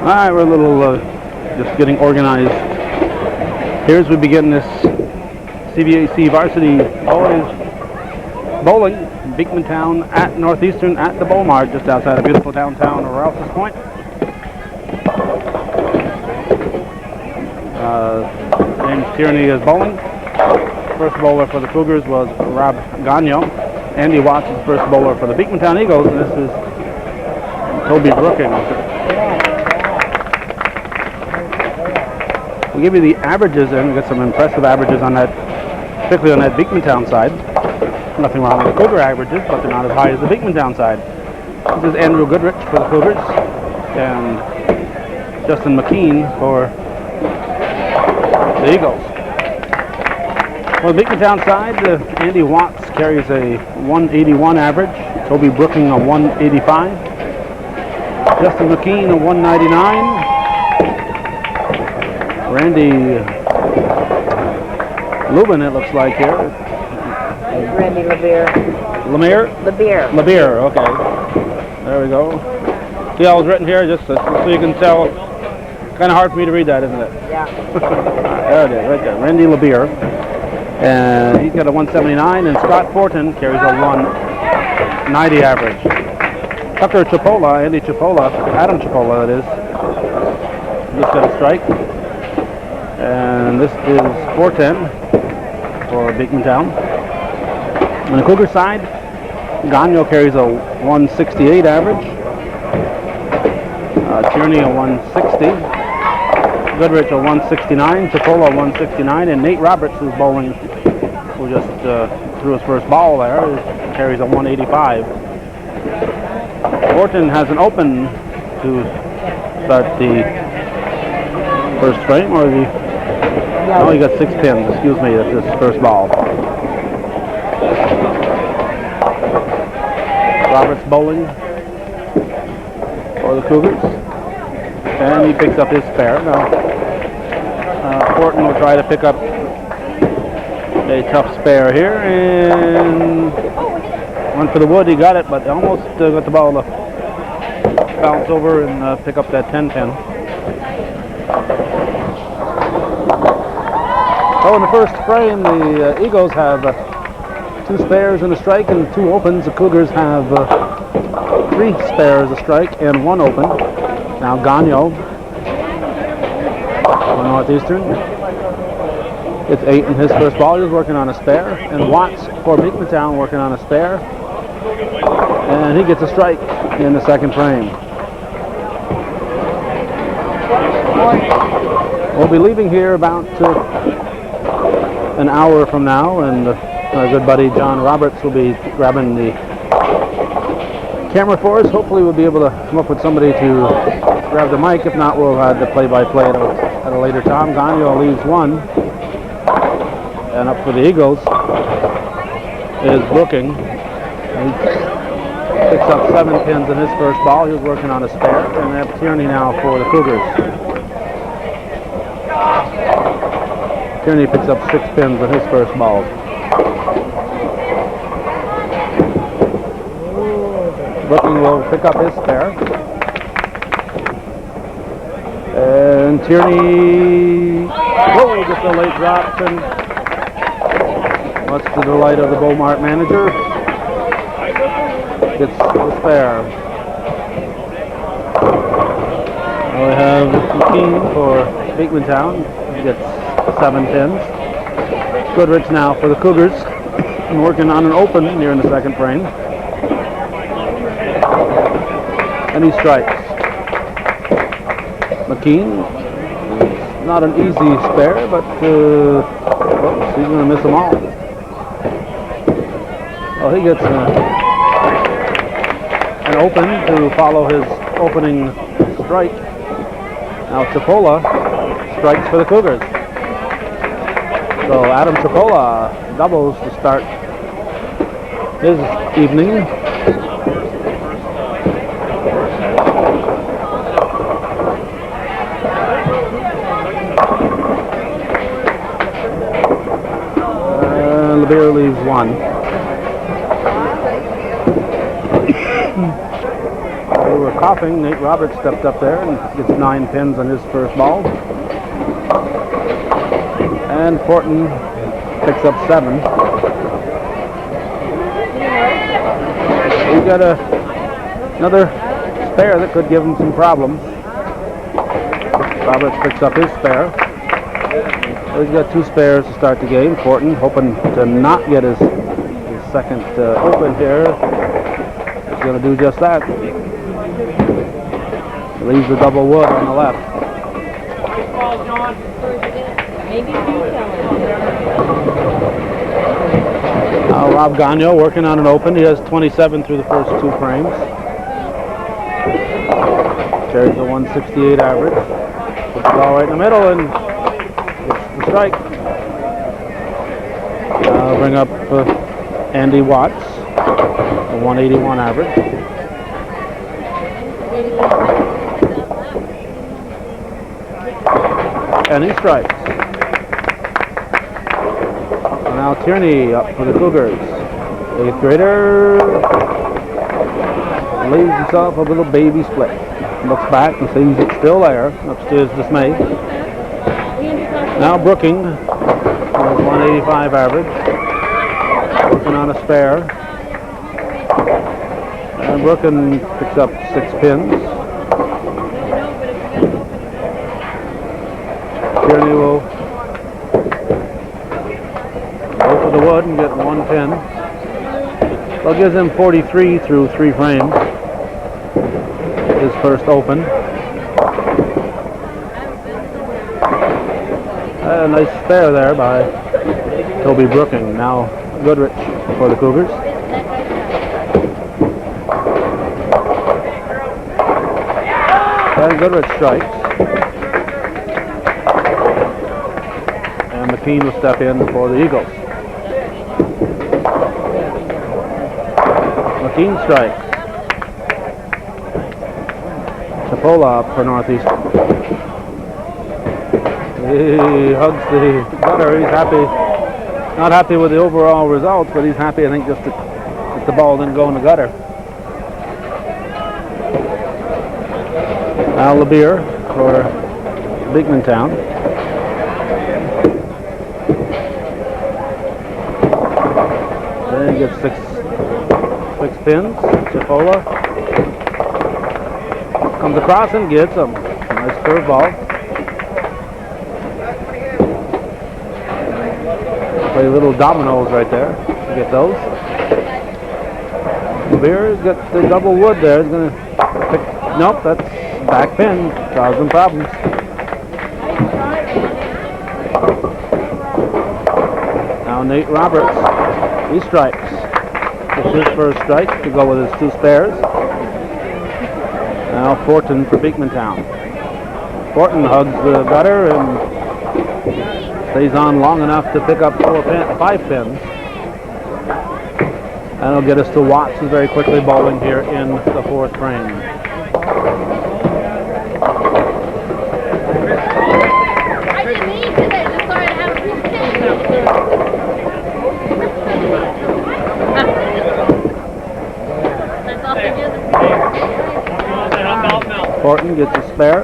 Alright, we're a little just getting organized here as we begin this CVAC varsity boys bowling in Beemantown at Northeastern at the Mart, just outside of beautiful downtown Rouse's Point. James Tierney is bowling. First bowler for the Cougars was Rob Gagno. Andy Watts is first bowler for the Beemantown Eagles, and this is Toby Brooking. We'll give you the averages, and we got some impressive averages on that, particularly on that Beemantown side. Nothing wrong with the Cougar averages, but they're not as high as the Beemantown side. This is Andrew Goodrich for the Cougars, and Justin McKean for the Eagles. On the Beemantown side, Andy Watts carries a 181 average, Toby Brooking a 185, Justin McKean a 199, Randy Lubin, it looks like here. Randy Labeer, okay. There we go. See how it's written here, just so you can tell. Kind of hard for me to read that, isn't it? Yeah. There it is, right there. Randy Labeer. And he's got a 179, and Scott Fortin carries a 190 average. Tucker Chipola, Adam Chipola, that is, just got a strike. And this is 410 for Beemantown. On the Cougar side, Gagno carries a 168 average. Tierney a 160. Goodrich a 169. Chipola a 169. And Nate Roberts, who's bowling, who just threw his first ball there, carries a 185. Fortin has an open to start the first frame, or the... Oh, he got 6 pins, excuse me, that's his first ball. Roberts bowling for the Cougars. And he picks up his spare. Now, Fortin will try to pick up a tough spare here, and went for the wood, he got it, but almost got the ball to bounce over and pick up that 10 pin. So in the first frame, the Eagles have 2 spares and a strike and 2 opens. The Cougars have 3 spares, a strike, and 1 open. Now Gagno for Northeastern. It's 8 in his first ball. He's working on a spare. And Watts for Beemantown working on a spare. And he gets a strike in the second frame. We'll be leaving here about an hour from now, and our good buddy John Roberts will be grabbing the camera for us. Hopefully we'll be able to come up with somebody to grab the mic. If not, we'll have the play-by-play at a later time. Gagno leaves 1, and up for the Eagles is Brooking. He picks up 7 pins in his first ball. He was working on a spare, and they have Tierney now for the Cougars. Tierney picks up 6 pins in his first ball. Brooking will pick up his spare. And Tierney, gets a late drop, and much to the delight of the Mart manager, gets the spare. Now we have McKean for Beemantown. He gets 7 pins. Goodrich now for the Cougars, working on an open here in the second frame. And he strikes. McKean, not an easy spare, but he's going to miss them all. Well, he gets an open to follow his opening strike. Now Chipola strikes for the Cougars. So Adam Chipola doubles to start his evening. LeBeer leaves one. They were coughing. Nate Roberts stepped up there and gets 9 pins on his first ball. And Fortin picks up 7. He's got another spare that could give him some problems. Roberts picks up his spare. So he's got 2 spares to start the game. Fortin hoping to not get his second open here. He's going to do just that. Leaves the double wood on the left. Now Rob Gagnon working on an open. He has 27 through the first 2 frames. Carries the 168 average. Puts the ball right in the middle and gets the strike. Now bring up Andy Watts, a 181 average. And he strikes. Now Tierney up for the Cougars. 8th grader leaves himself a little baby split. Looks back and sees it's still there, much to his dismay. Now Brooking, 185 average, working on a spare. And Brooking picks up 6 pins. Tierney will go for the wood and get 1 pin. Well, gives him 43 through 3 frames. His first open. A nice spare there by Toby Brooking. Now Goodrich for the Cougars. And Goodrich strikes. And McKean will step in for the Eagles. McKean strikes. Chipola up for Northeastern. He hugs the gutter. He's happy. Not happy with the overall results, but he's happy, I think, just that the ball didn't go in the gutter. Al LeBeer for Beemantown. Then he gets six pins. Chipola comes across and gets him. Nice curveball. Play little dominoes right there to get those. LeBeer's got the double wood there. He's going to pick. Nope, that's back pin. Causing problems. Now Nate Roberts. He strikes. It's his first strike to go with his 2 spares. Now Fortin for Beemantown. Fortin hugs the gutter and stays on long enough to pick up 5 pins. And it'll get us to Watts, who's very quickly bowling here in the 4th frame. Fortin gets a spare.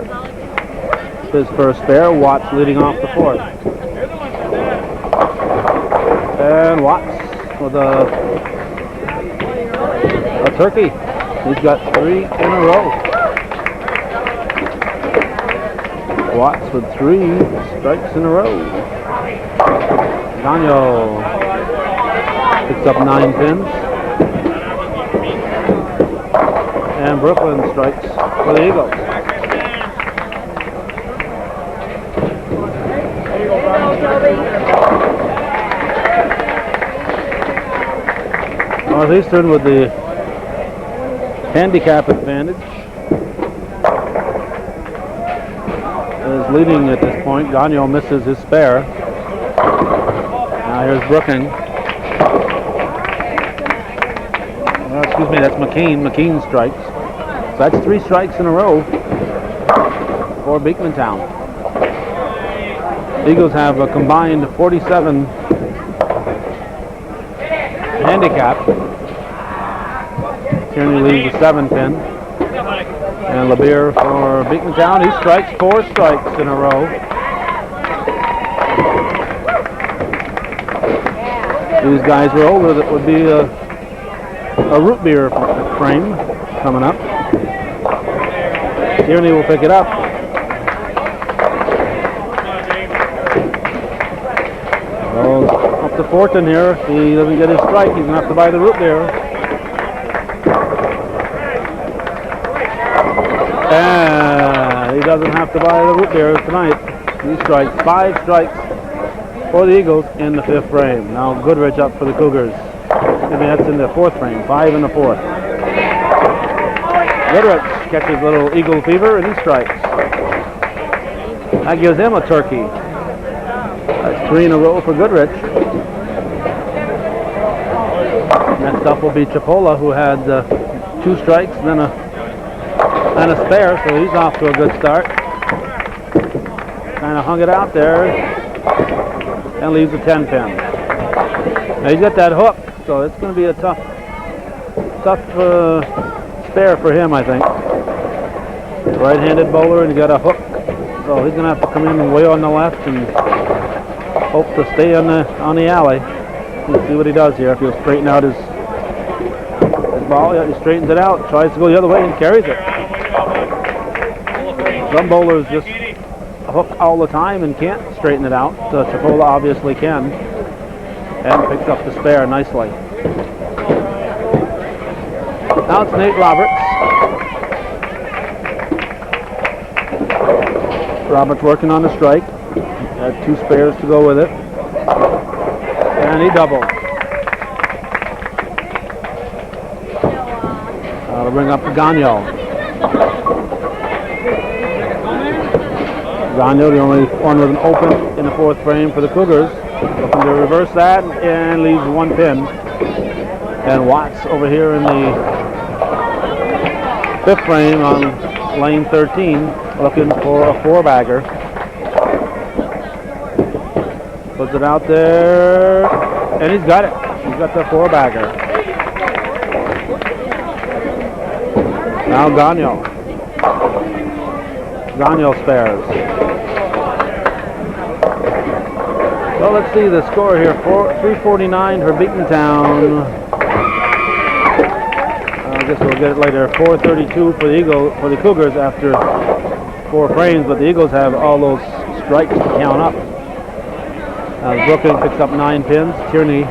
His first spare. Watts leading off the 4th. And Watts with a turkey. He's got 3 in a row. Watts with 3 strikes in a row. Gagnon picks up 9 pins. And Brooklyn strikes for the Eagles. Northeastern with the handicap advantage is leading at this point. Gagnon misses his spare. Here's Brooking. Excuse me, that's McKean. McKean strikes. So that's 3 strikes in a row for Beemantown. Eagles have a combined 47 handicap. Tierney leaves a 7 pin. And LeBeer for Beemantown. He strikes 4 strikes in a row. These guys were older. That would be a root beer frame coming up. Tierney will pick it up. So up to Fortin here. If he doesn't get his strike, he's going to have to buy the root beer. And he doesn't have to buy the root beer tonight. He strikes 5 strikes for the Eagles in the 5th frame. Now Goodrich up for the Cougars. I mean, that's in the 4th frame. 5 in the 4th. Goodrich catches a little Eagle fever and he strikes. That gives him a turkey. That's 3 in a row for Goodrich. Next up will be Chipola, who had 2 strikes and a spare, so he's off to a good start. Kind of hung it out there and leaves a 10 pin. Now he's got that hook, so it's going to be a tough spare for him, I think. Right-handed bowler, and he's got a hook, so he's going to have to come in way on the left and hope to stay on the alley. Let's see what he does here. If he'll straighten out his ball, yeah, he straightens it out, tries to go the other way and carries it. Some bowlers just hook all the time and can't straighten it out. Chipola obviously can, and picks up the spare nicely. Now it's Nate Roberts. Roberts working on the strike. Had 2 spares to go with it, and he doubled. I'll bring up Gagno. Gagno, the only one with an open in the 4th frame for the Cougars. Looking to reverse that and leaves 1 pin. And Watts over here in the 5th frame on lane 13, looking for a 4-bagger. Puts it out there, and he's got it. He's got the 4-bagger. Now Gagno. Gagno spares. So let's see the score here. 349 for Beemantown. I guess we'll get it later. 432 for the Cougars after 4 frames, but the Eagles have all those strikes to count up. Brooklyn picks up 9 pins. Tierney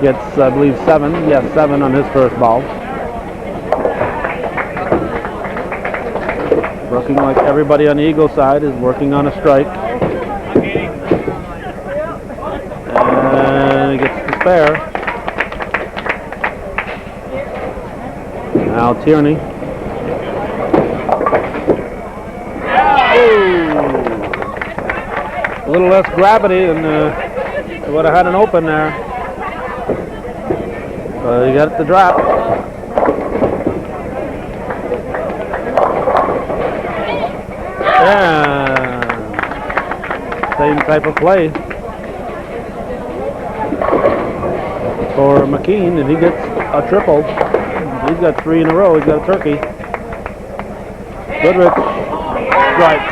gets, I believe, 7. Yes, 7 on his first ball. Working like everybody on the Eagle side is working on a strike. And he gets the spare. Now Tierney. A little less gravity and would have had an open there. You got the drop. And same type of play for McKean, and he gets a triple. He's got 3 in a row. He's got a turkey. Goodrich strikes.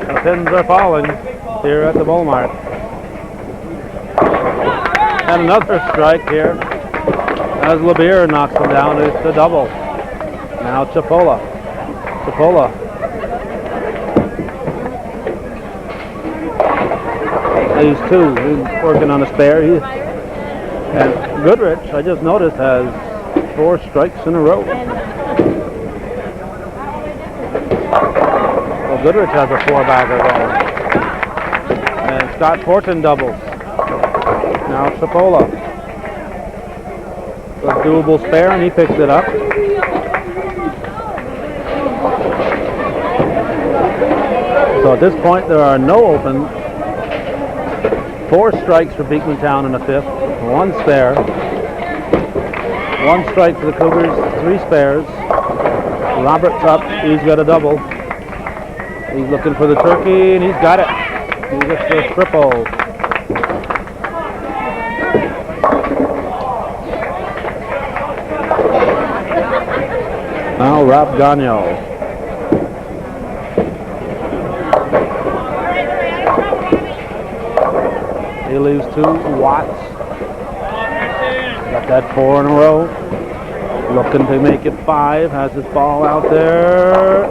The pins are falling here at the Mart. And another strike here as LeBeer knocks him down. It's a double. Now Chipola. He's 2. He's working on a spare. And Goodrich, I just noticed, has 4 strikes in a row. Well, Goodrich has a 4-bagger going. And Scott Fortin doubles. Now Chipola. A doable spare, and he picks it up. So at this point, there are no open 4 strikes for Beemantown in the 5th, 1 spare. 1 strike for the Cougars, 3 spares. Roberts up, he's got a double. He's looking for the turkey, and he's got it. He gets the triple. Now Rob Gagnon. He leaves 2. Watts. Got that 4 in a row. Looking to make it 5. Has his ball out there.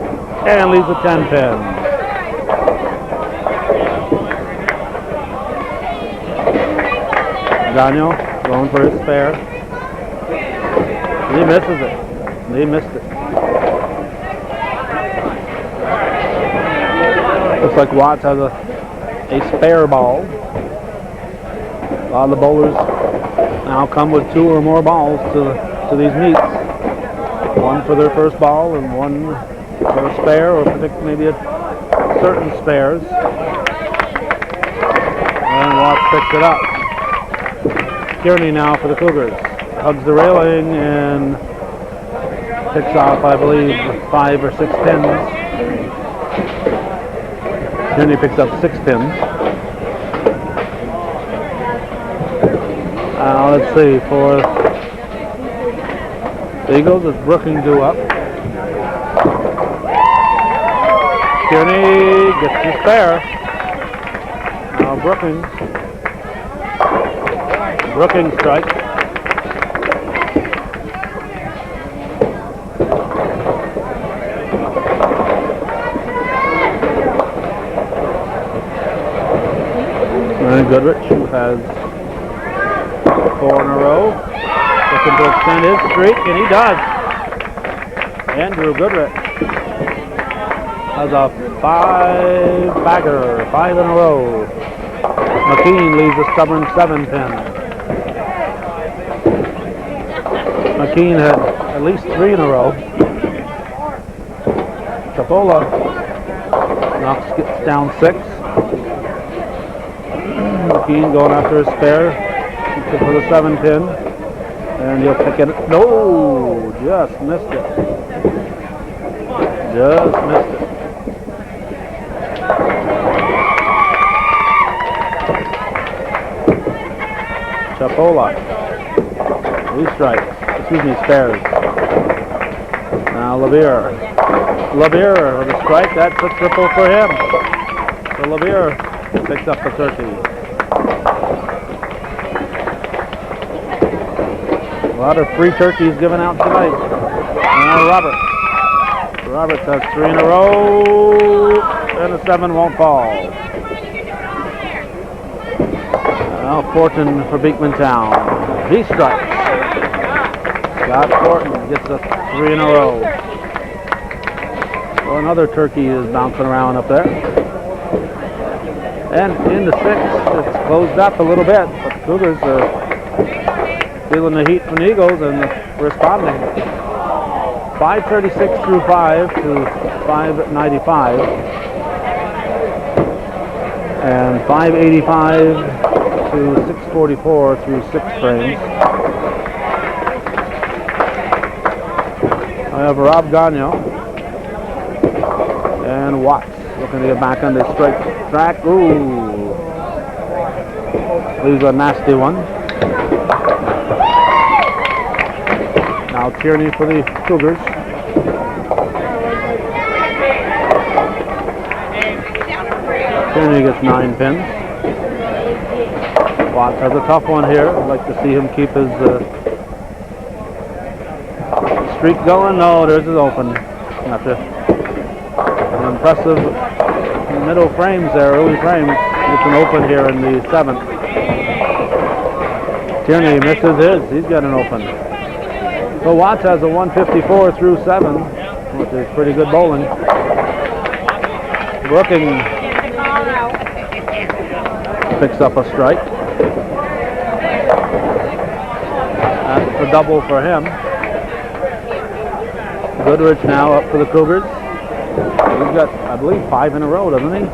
And leaves a 10 pin. Gagnon going for his spare. He misses it. He missed it. Looks like Watts has a spare ball. A lot of the bowlers now come with 2 or more balls to these meets. 1 for their first ball and 1 for a spare, or maybe certain spares. And Watts picks it up. Kearney now for the Cougars. Hugs the railing and picks off, I believe, 5 or 6 pins. Kearney picks up 6 pins. Let's see, for the Eagles, it's Brooking due up. Kearney gets the spare. Now Brooking strikes. And Goodrich, who has 4 in a row, looking to extend his streak, and he does. Andrew Goodrich has a 5-bagger, 5 in a row. McKean leaves a stubborn 7 pin. McKean had at least 3 in a row. Chapola gets down 6. McKean going after his spare for the 7 pin, and he'll pick it. No, just missed it. Just missed it. Chapola. 3 strikes. Excuse me, spares. Now LeVere with a strike. That's a triple for him. So LeVere picks up the turkey. A lot of free turkeys given out tonight. Now Roberts has 3 in a row, and the 7 won't fall. Now Fortin for Beemantown. He strikes. Scott Fortin gets a 3 in a row. So another turkey is bouncing around up there. And in the 6th, it's closed up a little bit, but the Cougars are feeling the heat from the Eagles and responding. 5:36 through 5 to 5:95, and 5:85 to 6:44 through 6 frames. I have Rob Gagnon and Watts looking to get back on this strike track. Ooh, leaves a nasty one. Now Tierney for the Cougars. Tierney gets 9 pins. Watts has a tough one here. I'd like to see him keep his streak going. No, there's his open. After an impressive middle frames there, early frames. It's an open here in the 7th. Tierney misses his. He's got an open. So Watts has a 154 through 7, which is pretty good bowling. Brooking picks up a strike. That's a double for him. Goodrich now up for the Cougars. He's got, I believe, 5 in a row, doesn't he?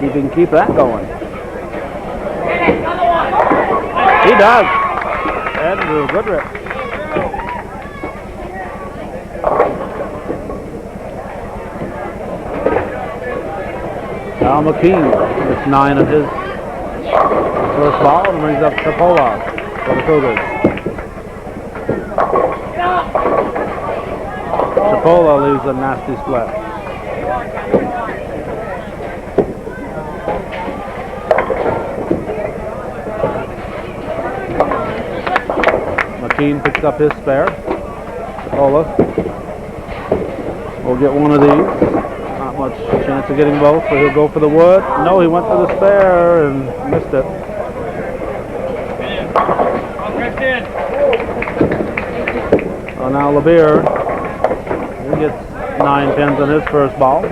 He can keep that going. He does. Andrew Goodrich. Now McKean gets 9 of his first ball and brings up Chipola for the Cougars. Chipola leaves a nasty split. McKean picks up his spare. Chipola will get one of these. Not much chance of getting both, but he'll go for the wood. No, he went for the spare and missed it. So now LeBeer, he gets 9 pins on his first ball.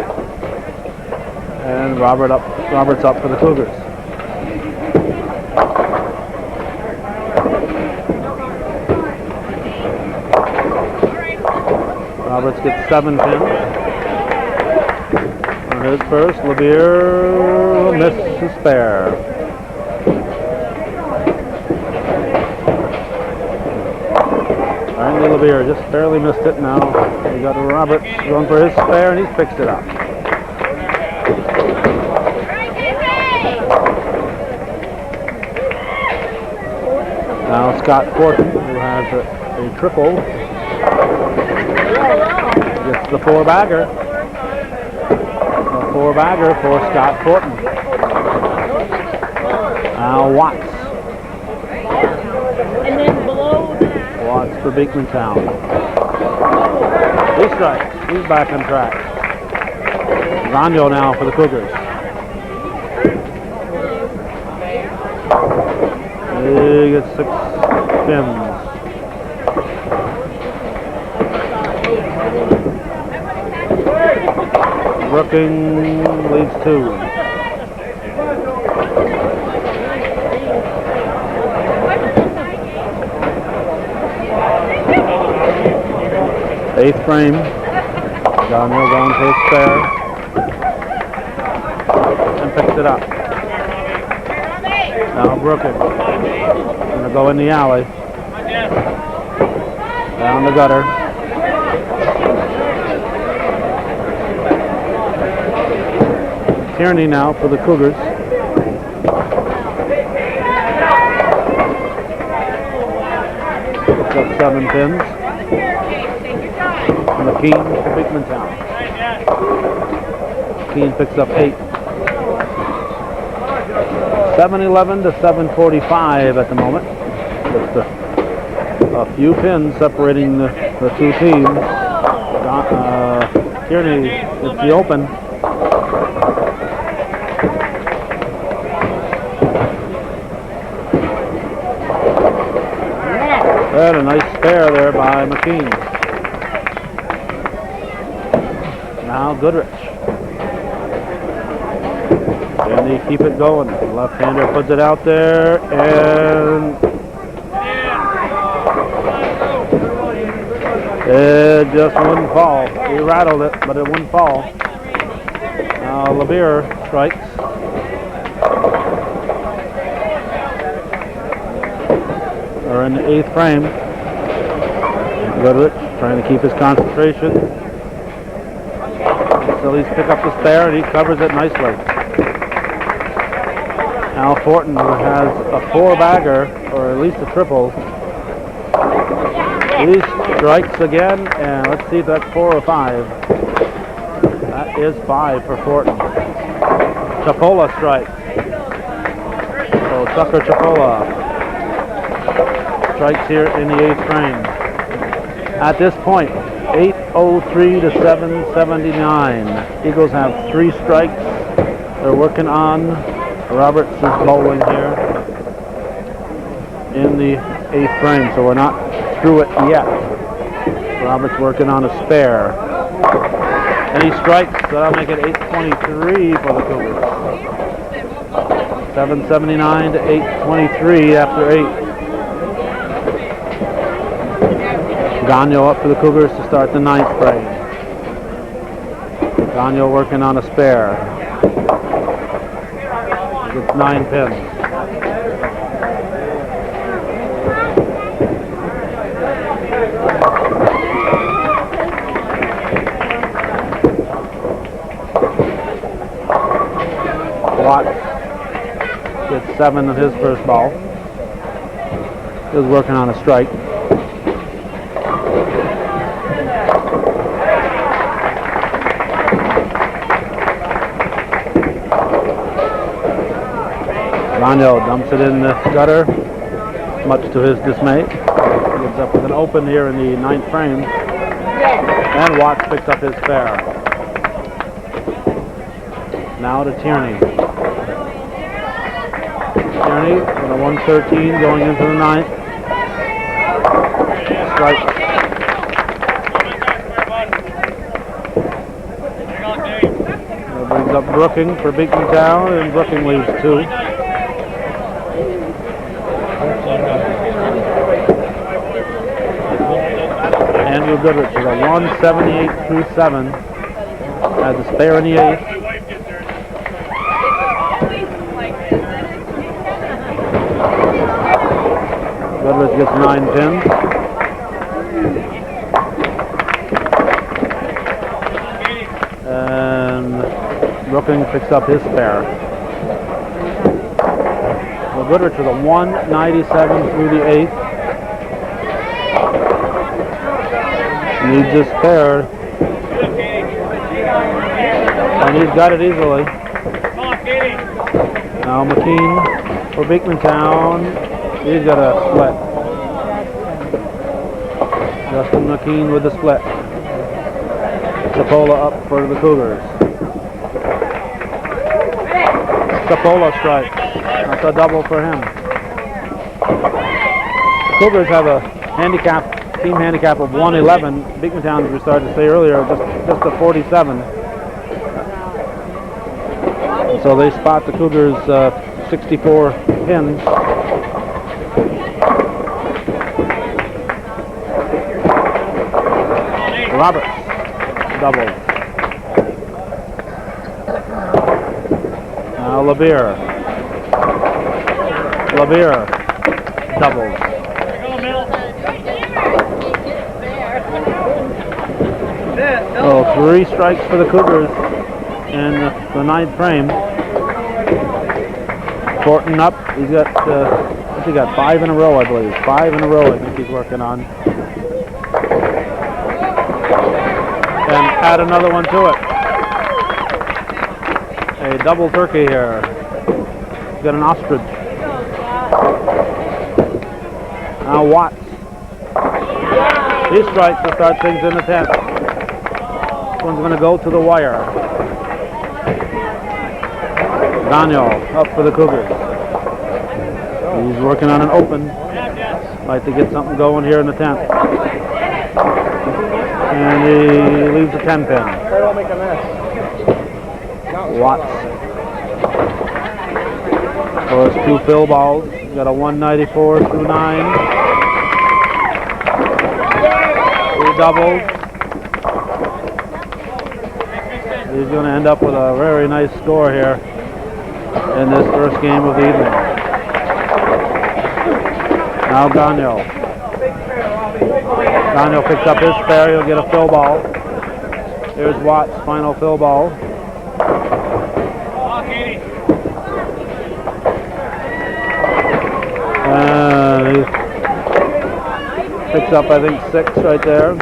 And Roberts up for the Cougars. Roberts gets 7 pins on his first. LeBeer missed his spare. Randy LeBeer just barely missed it now. We got Roberts going for his spare and he's fixed it up. Now Scott Fortin, who has a triple, gets the 4-bagger. A 4-bagger for Scott Fortin. Now Watts. And then below that. Watts for Beemantown. 2 strikes. He's back on track. Gagnon now for the Cougars. He gets 6 pins. Brooking leads 2. Eighth frame. Gagnon going for his spare. And picks it up. Now Brooking. Gonna go in the alley. Down the gutter. Tierney now for the Cougars. Picks up 7 pins. McKean for Beemantown. McKean picks up 8. 7:11 to 7:45 at the moment. Just a few pins separating the 2 teams. Tierney gets the open. And a nice spare there by McKean. Now Goodrich. And they keep it going. The left-hander puts it out there, and it just wouldn't fall. He rattled it, but it wouldn't fall. Now LeBeer strikes. We're in the 8th frame. Goodrich trying to keep his concentration. Sillies pick up the spare and he covers it nicely. Now Fortin, who has a 4-bagger, or at least a triple. He strikes again, and let's see if that's 4 or 5. That is 5 for Fortin. Chipola strikes. So Tucker Chipola strikes here in the 8th frame. At this point, 8:03 to 7:79. Eagles have 3 strikes. They're working on. Roberts is bowling here in the 8th frame, so we're not through it yet. Roberts working on a spare. And he strikes, so that'll make it 8:23 for the Cougars. 7:79 to 8:23 after 8. Gagnon up for the Cougars to start the 9th frame. Gagnon working on a spare. Gets 9 pins. Watts gets 7 of his first ball. He was working on a strike. Daniel dumps it in the gutter, much to his dismay. He ends up with an open here in the 9th frame. And Watts picks up his fair. Now to Tierney. Tierney with a 113 going into the 9th. Strike. That brings up Brooking for Beemantown, and Brooking leaves 2. Andrew Goodrich with a 178 through 7. Has a spare in the 8th. Goodrich gets 9 pins. And Brooking picks up his spare. Well, Goodrich with a 197 through the 8th. Needs his spare. And he's got it easily. Now McKean for Beemantown. He's got a split. Justin McKean with the split. Sapola up for the Cougars. Sapola strike. That's a double for him. The Cougars have a team handicap of 111. Beemantown, as we started to say earlier, just a 47. So they spot the Cougars 64 pins. Roberts double. Now LeBeer doubles. So 3 strikes for the Cougars in the 9th frame. Fortin up. He's got, I think he got 5 in a row, I believe. 5 in a row, I think he's working on. And add another one to it. A double turkey here. He's got an ostrich. Now Watts. He strikes to start things in the 10th. This one's going to go to the wire. Daniel up for the Cougars. He's working on an open. Like to get something going here in the 10th. And he leaves a 10 pin. Watts. For his 2 fill balls. He's got a 194 through 9. 2 doubles. He's going to end up with a very nice score here in this first game of the evening. Now Gagnon. Gagnon picks up his spare. He'll get a fill ball. Here's Watts' final fill ball. And he picks up, I think, 6 right there.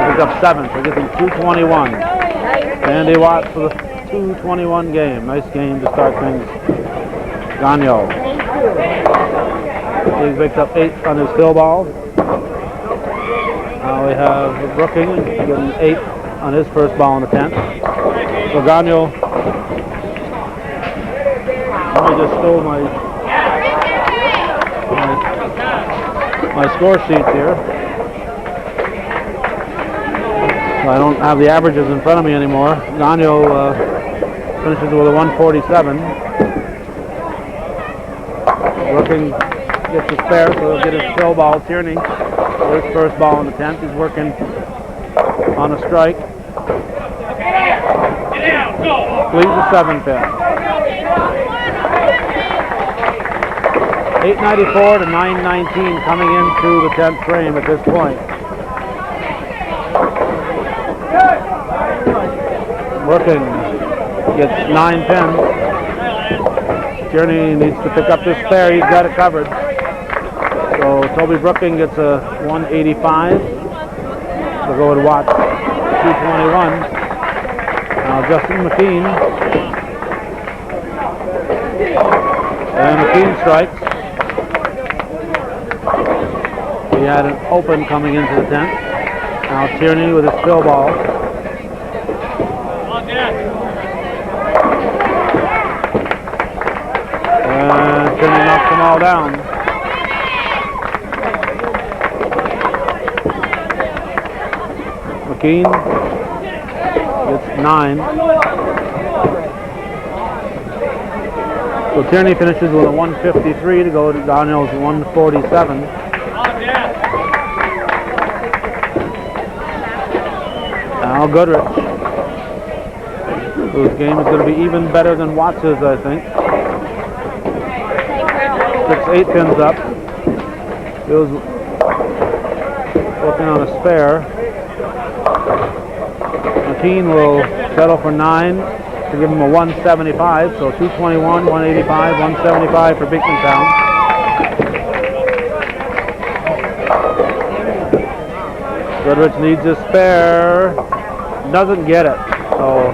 Picks up 7, so gets him 221. Andy Watts for the 221 game. Nice game to start things. Gagnon. He picks up 8 on his fill ball. Now we have Brooking getting 8 on his first ball in the 10th. So Gagnon. I just stole my score sheet here. So I don't have the averages in front of me anymore. Gagnon finishes with a 147. Brooking gets the spare, so he'll get his fill ball. Tierney, his first ball in the 10th. He's working on a strike. Leaves a 7 pin. 894 to 919 coming into the 10th frame at this point. Working gets 9 pins. Tierney needs to pick up this spare. He's got it covered. So Toby Brooking gets a 185. We'll go with Watts, 221. Now Justin McKean. And McKean strikes. He had an open coming into the 10th. Now Tierney with his fill ball. And Tierney knocks them all down. McKean gets 9. So Tierney finishes with a 153 to go to Donnell's 147. Now Goodrich, whose game is going to be even better than Watts's, I think. 8 pins up. He was working on a spare. McKean will settle for 9 to give him a 175. So 221, 185, 175 for Beemantown. Goodrich needs a spare. Doesn't get it. So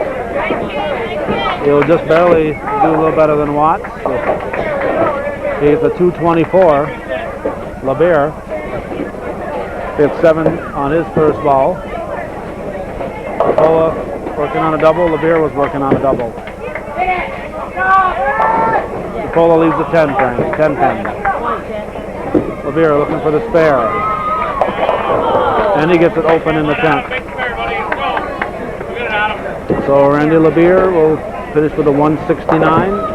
he'll just barely do a little better than Watts. So he gets a 224. LeBeer gets 7 on his first ball. Capola working on a double. LeBeer was working on a double. Capola leaves a 10 pin. LeBeer looking for the spare. And he gets it open in the 10th. So Randy LeBeer will finish with a 169.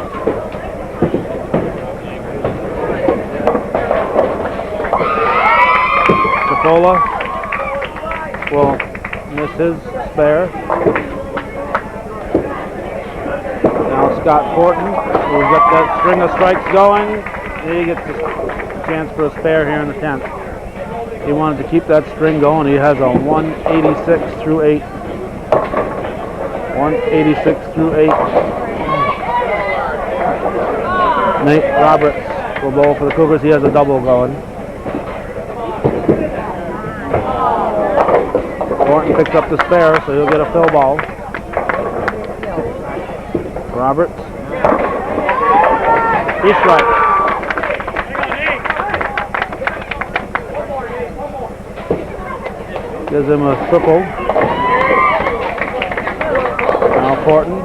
Capola will miss his spare. Now Scott Fortin, who's got that string of strikes going, he gets a chance for a spare here in the 10th. He wanted to keep that string going. He has a 186 through 8. 186 through 8. Nate Roberts will bowl for the Cougars. He has a double going. Thornton picks up the spare, so he'll get a fill ball. Roberts. 3 strikes. Gives him a triple. Now Fortin.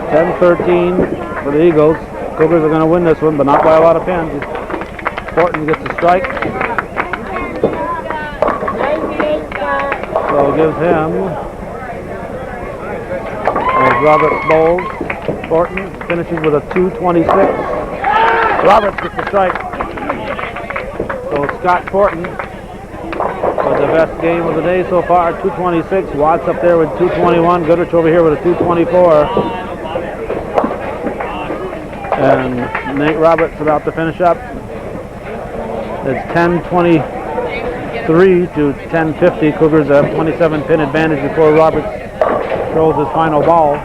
10-13 for the Eagles. Cougars are going to win this one, but not by a lot of pins. Fortin gets a strike. So gives him, as Roberts bowls, Fortin finishes with a 226. Roberts gets the strike. So Scott Fortin with the best game of the day so far, 226. Watts up there with 221. Goodrich over here with a 224. And Nate Roberts about to finish up. It's 10-23 to 10-50. Cougars have 27 pin advantage before Roberts throws his final ball.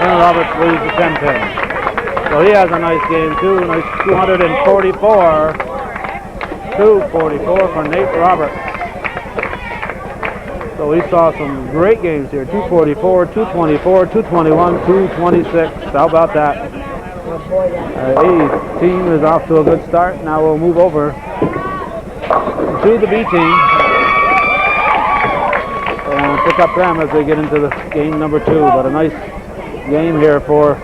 And Roberts leaves the 10 pin. So he has a nice game too. Nice 244. 244 for Nate Roberts. So we saw some great games here. 244, 224, 221, 226. How about that? A team is off to a good start. Now we'll move over to the B team and pick up them as they get into the game number 2. But a nice game here for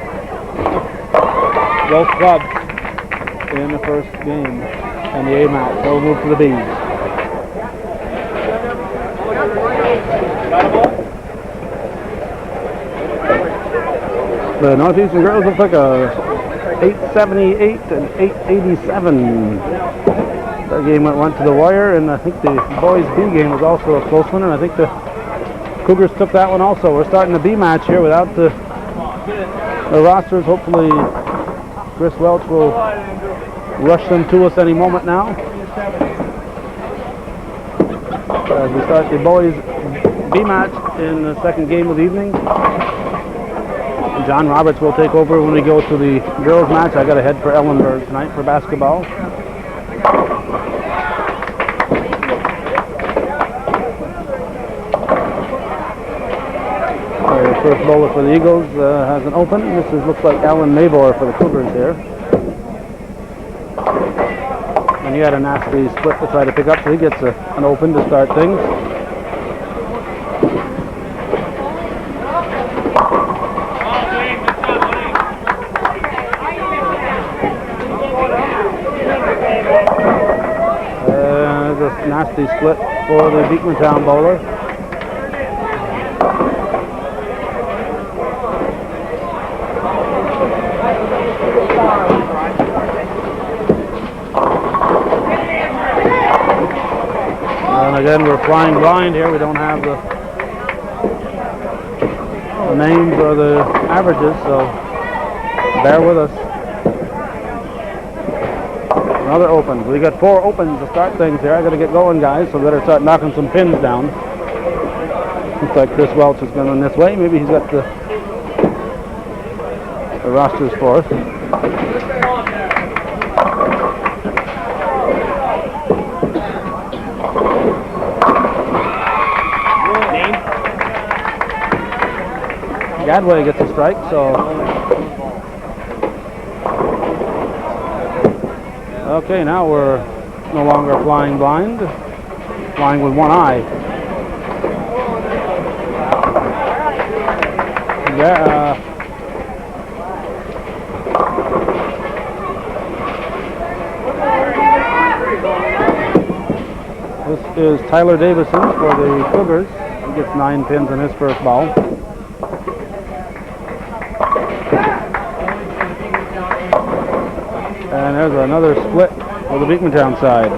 both clubs in the first game and the A match. So we'll move to the Bs. The Northeastern girls look like a 878 and 887. That game went to the wire, and I think the boys B game was also a close one, and I think the Cougars took that one also. We're starting the B match here without the The rosters, hopefully Chris Welch will rush them to us any moment now. As we start the boys B match in the second game of the evening. John Roberts will take over when we go to the girls match. I got to head for Ellenberg tonight for basketball. The first bowler for the Eagles has an open. This looks like Alan Mabor for the Cougars here. And he had a nasty split to try to pick up, so he gets an open to start things. There's a nasty split for the Beemantown bowler. And again, we're flying blind here. We don't have the names or the averages, so bear with us. Another open. We got 4 opens to start things here. I got to get going, guys, so we better start knocking some pins down. Looks like Chris Welch is going this way. Maybe he's got the rosters for us. Gadway gets a strike, so okay, now we're no longer flying blind, flying with one eye. This is Tyler Davison for the Cougars. He gets 9 pins in his first ball. And there's another split for the Beemantown side.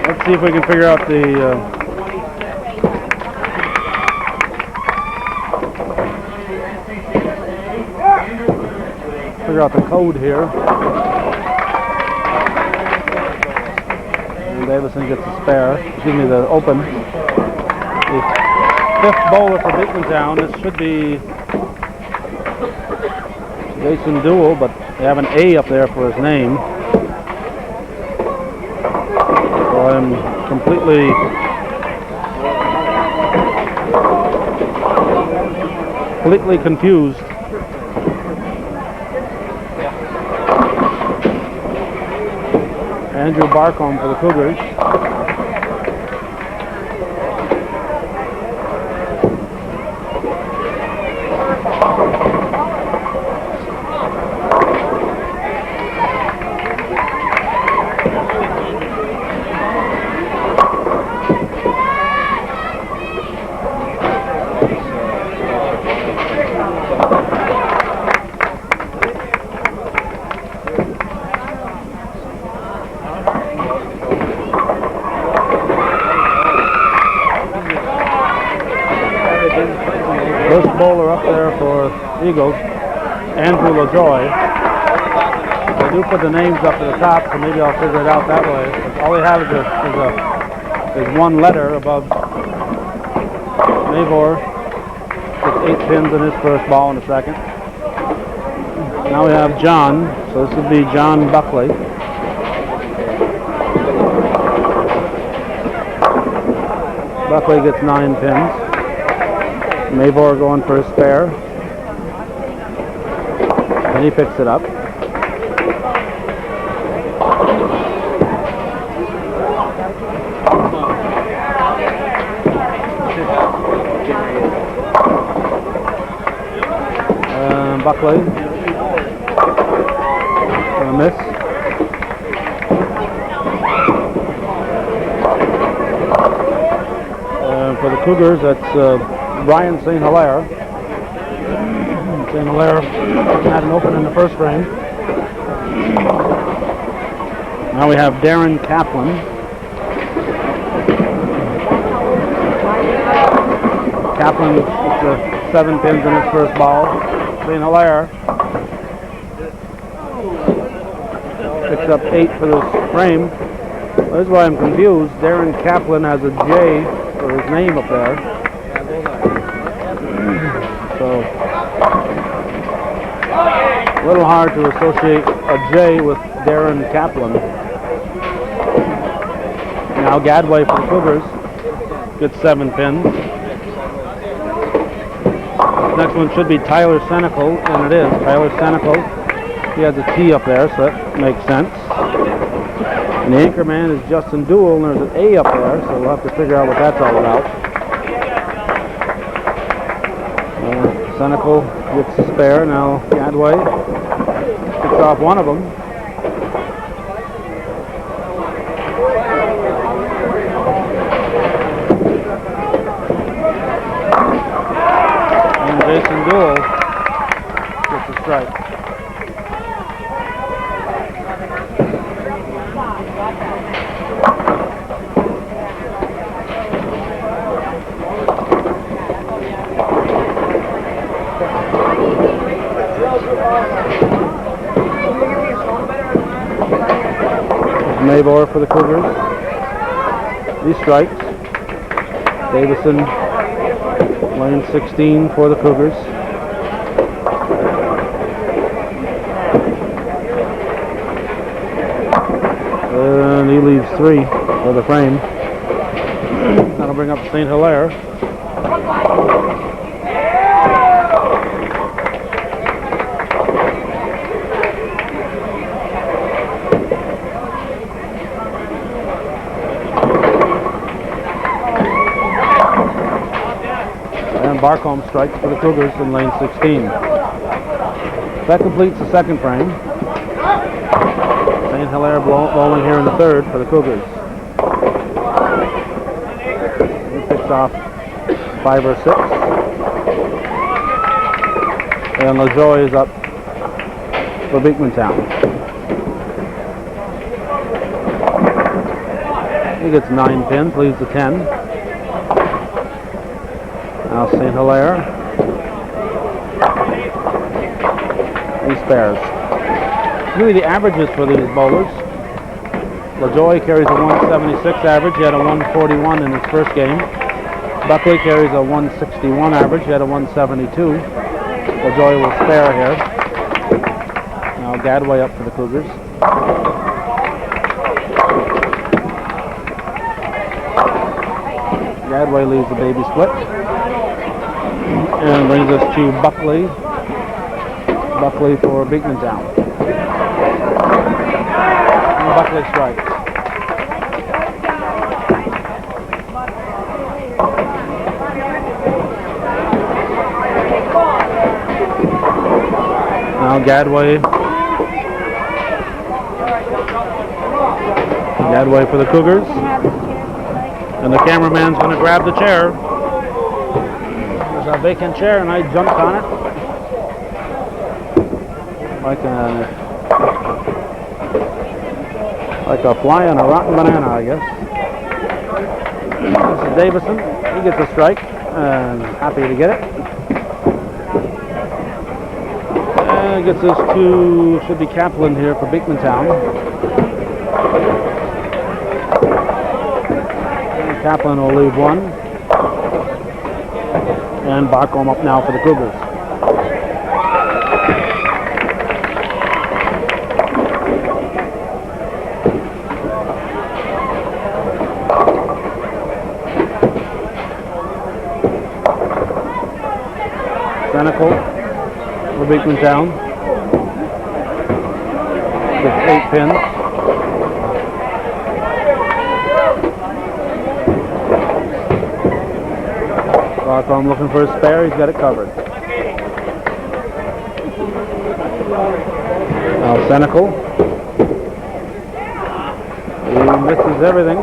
Let's see if we can figure out the code here. And Davison gets a spare. Excuse me, the open. The 5th bowler for Beemantown. This should be Jason Duell, but they have an A up there for his name. So I'm completely confused. Andrew Barcombe for the Cougars. First bowler up there for Eagles, Andrew LaJoy. They do put the names up at the top, so maybe I'll figure it out that way. All they have is one letter above Mavor. Gets 8 pins in his first ball in the second. Now we have John, so this would be John Buckley. Buckley gets 9 pins. Mavor going for his spare. And he picks it up. Buckley. A miss. For the Cougars, that's Brian St. Hilaire. St. Hilaire had an open in the first frame. Now we have Darren Kaplan. Kaplan gets 7 pins in his first ball. St. Hilaire picks up 8 for this frame. Well, this is why I'm confused. Darren Kaplan has a J for his name up there. So, a little hard to associate a J with Darren Kaplan. Now Gadway for the Cougars gets 7 pins. Next one should be Tyler Senecal, and it is Tyler Senecal. He has a T up there, so that makes sense. And the anchor man is Justin Duell, and there's an A up there, so we'll have to figure out what that's all about. Senecal gets a spare. Now Gadway picks off one of them. And Jason Duell gets a strike. Mabor for the Cougars. He strikes. Davison, lane 16 for the Cougars. And he leaves 3 for the frame. That'll bring up St. Hilaire. Barcombe strikes for the Cougars in lane 16. That completes the second frame. St. Hilaire bowling here in the third for the Cougars. He picks off 5 or 6. And LaJoie is up for Beemantown. He gets 9 pins, leaves the 10. Now St. Hilaire. He spares. Really the averages for these bowlers. LaJoie carries a 176 average. He had a 141 in his first game. Buckley carries a 161 average. He had a 172. LaJoie will spare here. Now Gadway up for the Cougars. Gadway leaves the baby split. And brings us to Buckley. Buckley for Beemantown. And Buckley strikes. Now Gadway. Gadway for the Cougars. And the cameraman's going to grab the chair. A vacant chair, and I jumped on it like a fly on a rotten banana, I guess. This is Davison. He gets a strike, and happy to get it. And gets us to, should be Kaplan here for Beemantown. And Kaplan will leave 1. And Barcombe up now for the Cougars. Senecal for Beemantown. Gets 8 pins. Barcombe looking for a spare. He's got it covered. Now Senecal. He misses everything.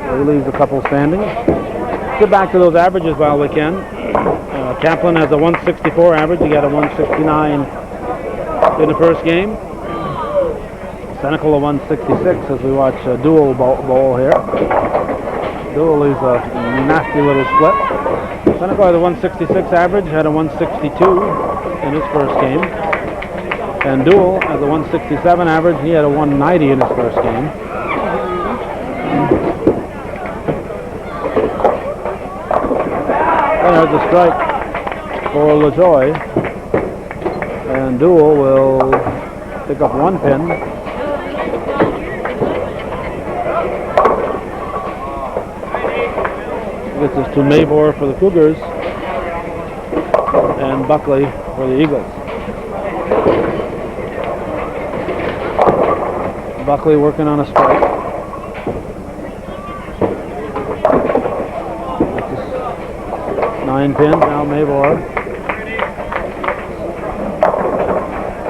He leaves a couple standing. Get back to those averages while we can. Kaplan has a 164 average. He got a 169 in the first game. Senecal a 166 as we watch Duell bowl here. Duell leaves a nasty little split. Senecal had a 166 average, had a 162. in his first game. And Duel has a 167 average. He had a 190 in his first game. There's a strike for LaJoy. And Duel will pick up one pin. Gets us to Mavor for the Cougars and Buckley for the Eagles. Buckley working on a strike. 9 pins, now Mavor.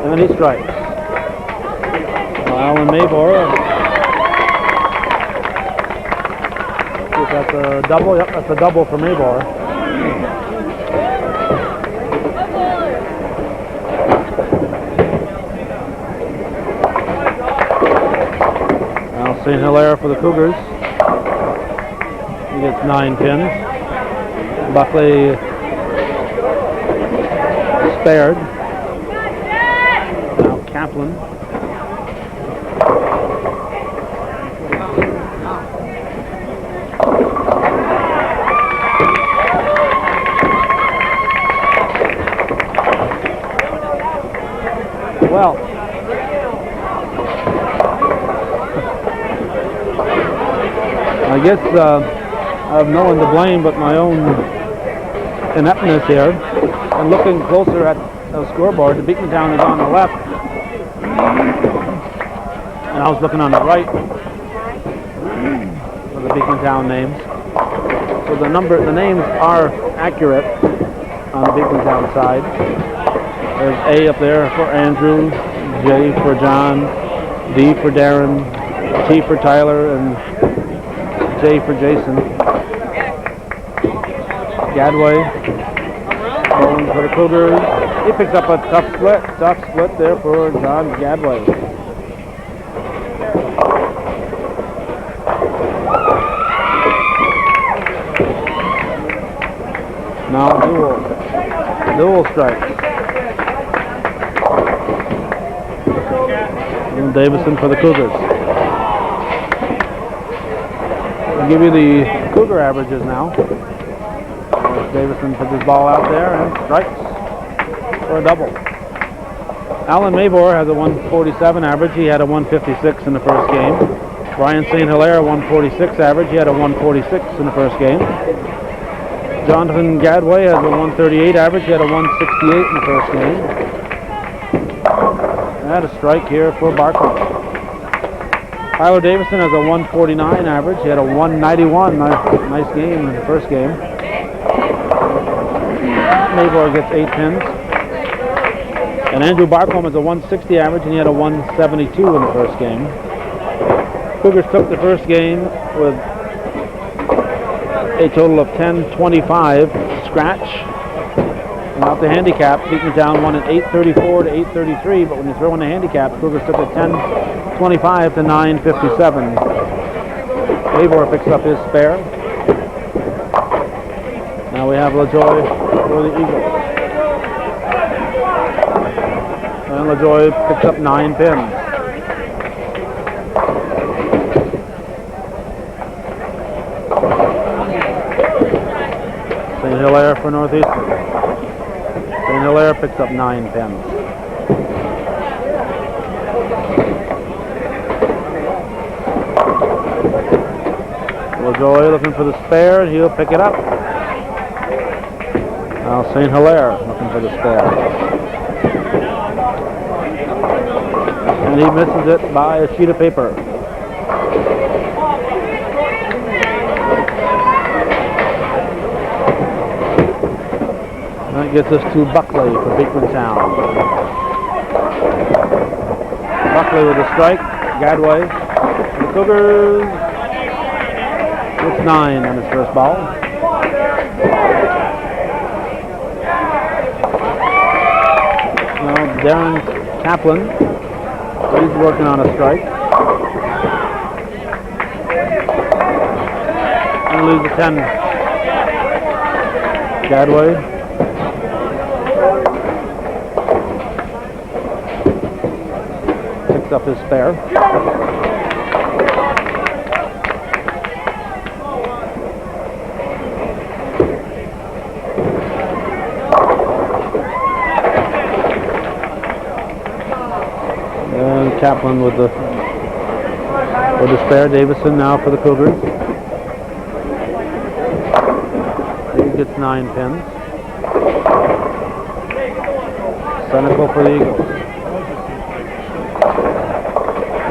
And he strikes. Alan Mavor. That's a double. Yep, that's a double for Mavor. Now St. Hilaire for the Cougars. He gets 9 pins. Buckley spared. Now Kaplan. Well, I guess I have no one to blame but my own ineptness here. And looking closer at the scoreboard, the Beemantown is on the left, and I was looking on the right for the Beemantown names. So the names are accurate on the Beemantown side. There's A up there for Andrew, J for John, D for Darren, T for Tyler, and J for Jason. Gadway, going for the Cougars. He picks up a tough split there for John Gadway. Now Duel strikes. And Davison for the Cougars. I'll give you the Cougar averages now. Davison puts his ball out there and strikes for a double. Alan Mavor has a 147 average. He had a 156 in the first game. Brian St. Hilaire, 146 average. He had a 146 in the first game. Jonathan Gadway has a 138 average. He had a 168 in the first game. And a strike here for Barclay. Tyler Davison has a 149 average. He had a 191. Nice game in the first game. Mavor gets 8 pins. And Andrew Barcombe has a 160 average, and he had a 172 in the first game. Cougars took the first game with a total of 10-25 scratch. And out the handicap, Beemantown won at 8:34 to 8:33, but when you throw in the handicap, Cougars took it 10-25 to 9:57. Mavor picks up his spare. Now we have LaJoy for the Eagles. And LaJoy picks up 9 pins. St. Hilaire for Northeastern. St. Hilaire picks up 9 pins. LaJoy looking for the spare, he'll pick it up. Now St. Hilaire looking for the spare. And he misses it by a sheet of paper. That gets us to Buckley for Beemantown. Buckley with a strike. Gadway. The Cougars. It's 9 on his first ball. Now Darren Kaplan. He's working on a strike. And lose the 10. picks up his spare. And Kaplan with the spare. Davison now for the Cougars. He gets 9 pins. Senecal for the Eagles.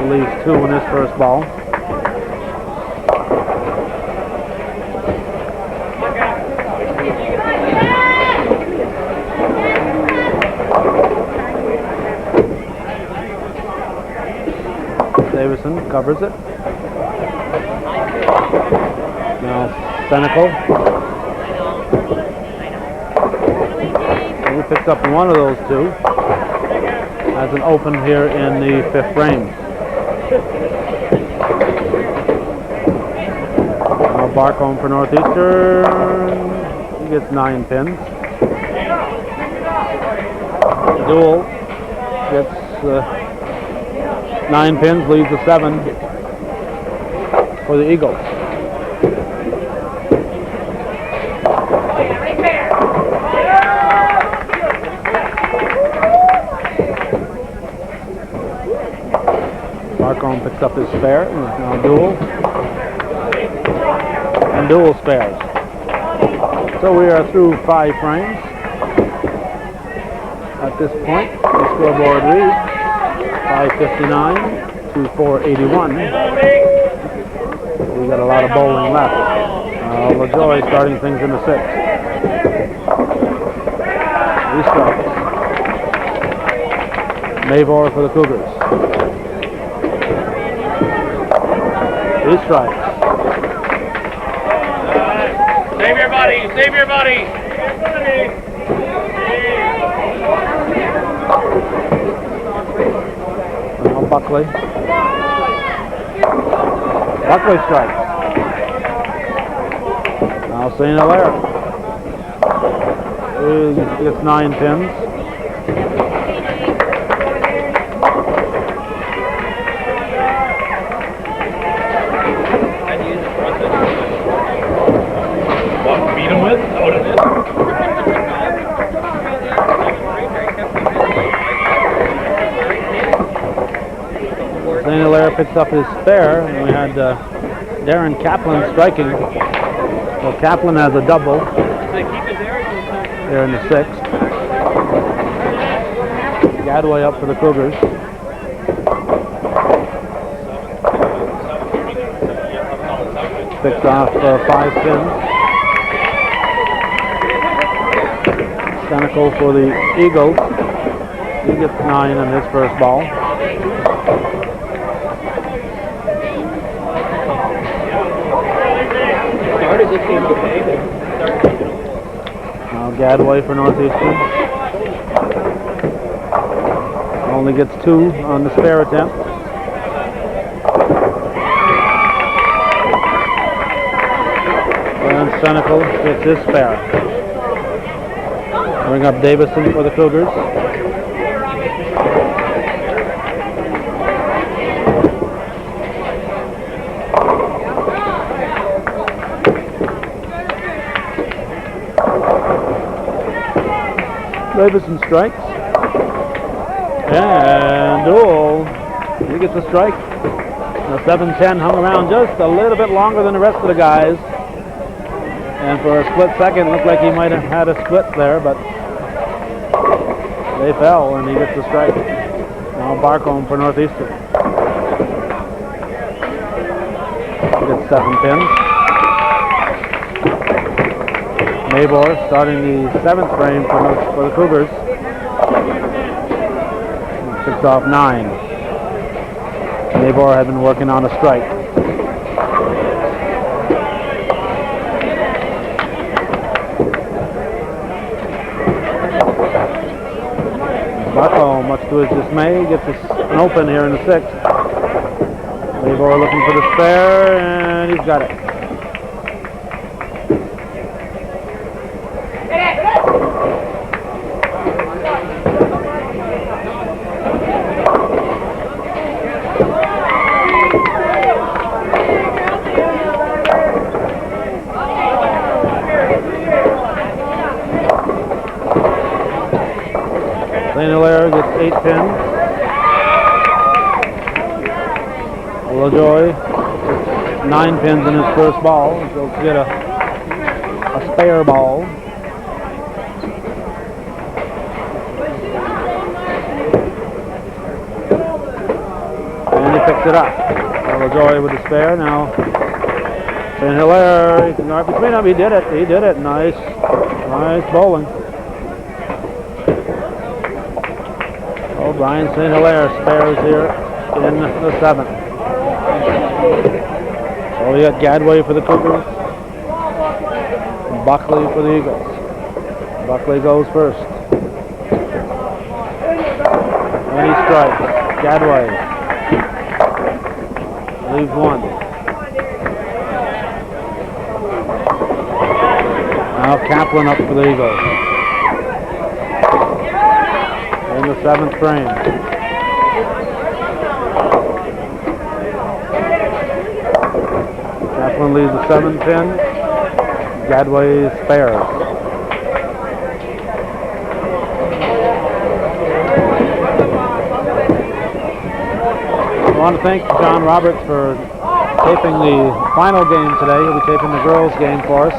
He leaves 2 in his first ball. Davison covers it. Now Senecal. He picks up one of those 2. Has an open here in the 5th frame. Now Barcombe for Northeastern. He gets 9 pins. Duel gets 9 pins, leaves a 7 for the Eagles. Barcombe picks up his spare. Now Duel. And Duel spares. So we are through 5 frames. At this point, the scoreboard reads 5:59 to 4:81. We got a lot of bowling left. LaJoy starting things in the 6th. He strikes. Mavor for the Cougars. He strikes. Save your buddy! Save your buddy! Now Buckley. Buckley strikes. Now St. Hilaire. He gets 9 pins. What, beat him with? Is that what it is? St. Hilaire picks up his spare, and we had Darren Kaplan striking. So Kaplan has a double there in the 6th. Gadway up for the Cougars. Picks off 5 pins. Senecal for the Eagles. He gets 9 on his first ball. Now Gadway for Northeastern. Only gets 2 on the spare attempt. And Senecal gets his spare. Bring up Davison for the Cougars. Davison strikes. And Duel, he gets a strike. The 7-10 hung around just a little bit longer than the rest of the guys. And for a split second, looked like he might have had a split there, but they fell and he gets a strike. Now Barcombe for Northeastern. He gets 7 pins. Mavor starting the 7th frame for the Cougars. Picks off 9. Mavor had been working on a strike. Bucko, much to his dismay, gets an open here in the 6th. Mavor looking for the spare, and he's got it. St. Hilaire gets 8 pins. LaJoy gets 9 pins in his first ball. He'll get a spare ball. And he picks it up. LaJoy with the spare now. St. Hilaire, he can right between them. He did it. He did it. Nice bowling. Oh, Brian St. Hilaire spares here in the 7th. So we got Gadway for the Cougars. And Buckley for the Eagles. Buckley goes first. And he strikes. Gadway leaves 1. Now Kaplan up for the Eagles. In the 7th frame. Kaplan leaves the 7th pin. Gadway spares. I want to thank John Roberts for taping the final game today. He'll be taping the girls' game for us.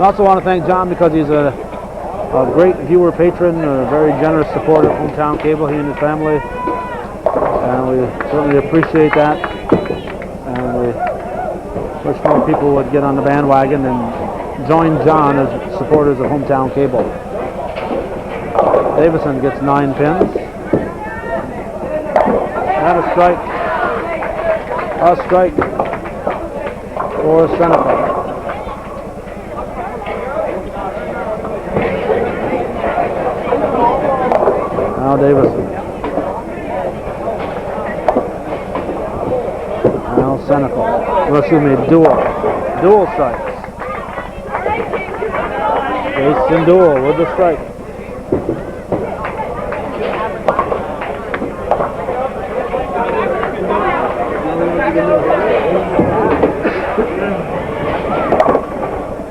I also want to thank John because he's a great viewer patron, a very generous supporter of Hometown Cable, he and his family. And we certainly appreciate that. And we wish more people would get on the bandwagon and join John as supporters of Hometown Cable. Davison gets 9 pins. And a strike. A strike for Seneca. Now Davison. Now Senecal. Well, excuse me, Dual strikes. Jason Dual with the strike.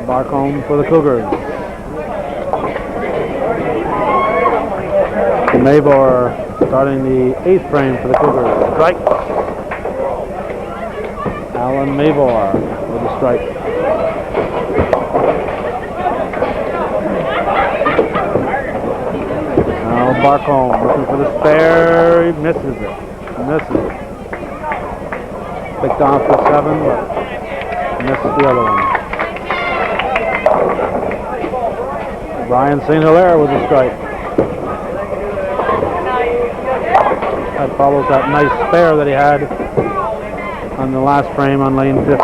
Barcombe for the Cougars. Mavor starting the 8th frame for the Cougars. Strike. Alan Mavor with the strike. Now Barcombe looking for the spare. He misses it. Picked off the 7, but misses the other one. Brian St. Hilaire with the strike. That follows that nice spare that he had on the last frame on lane 15.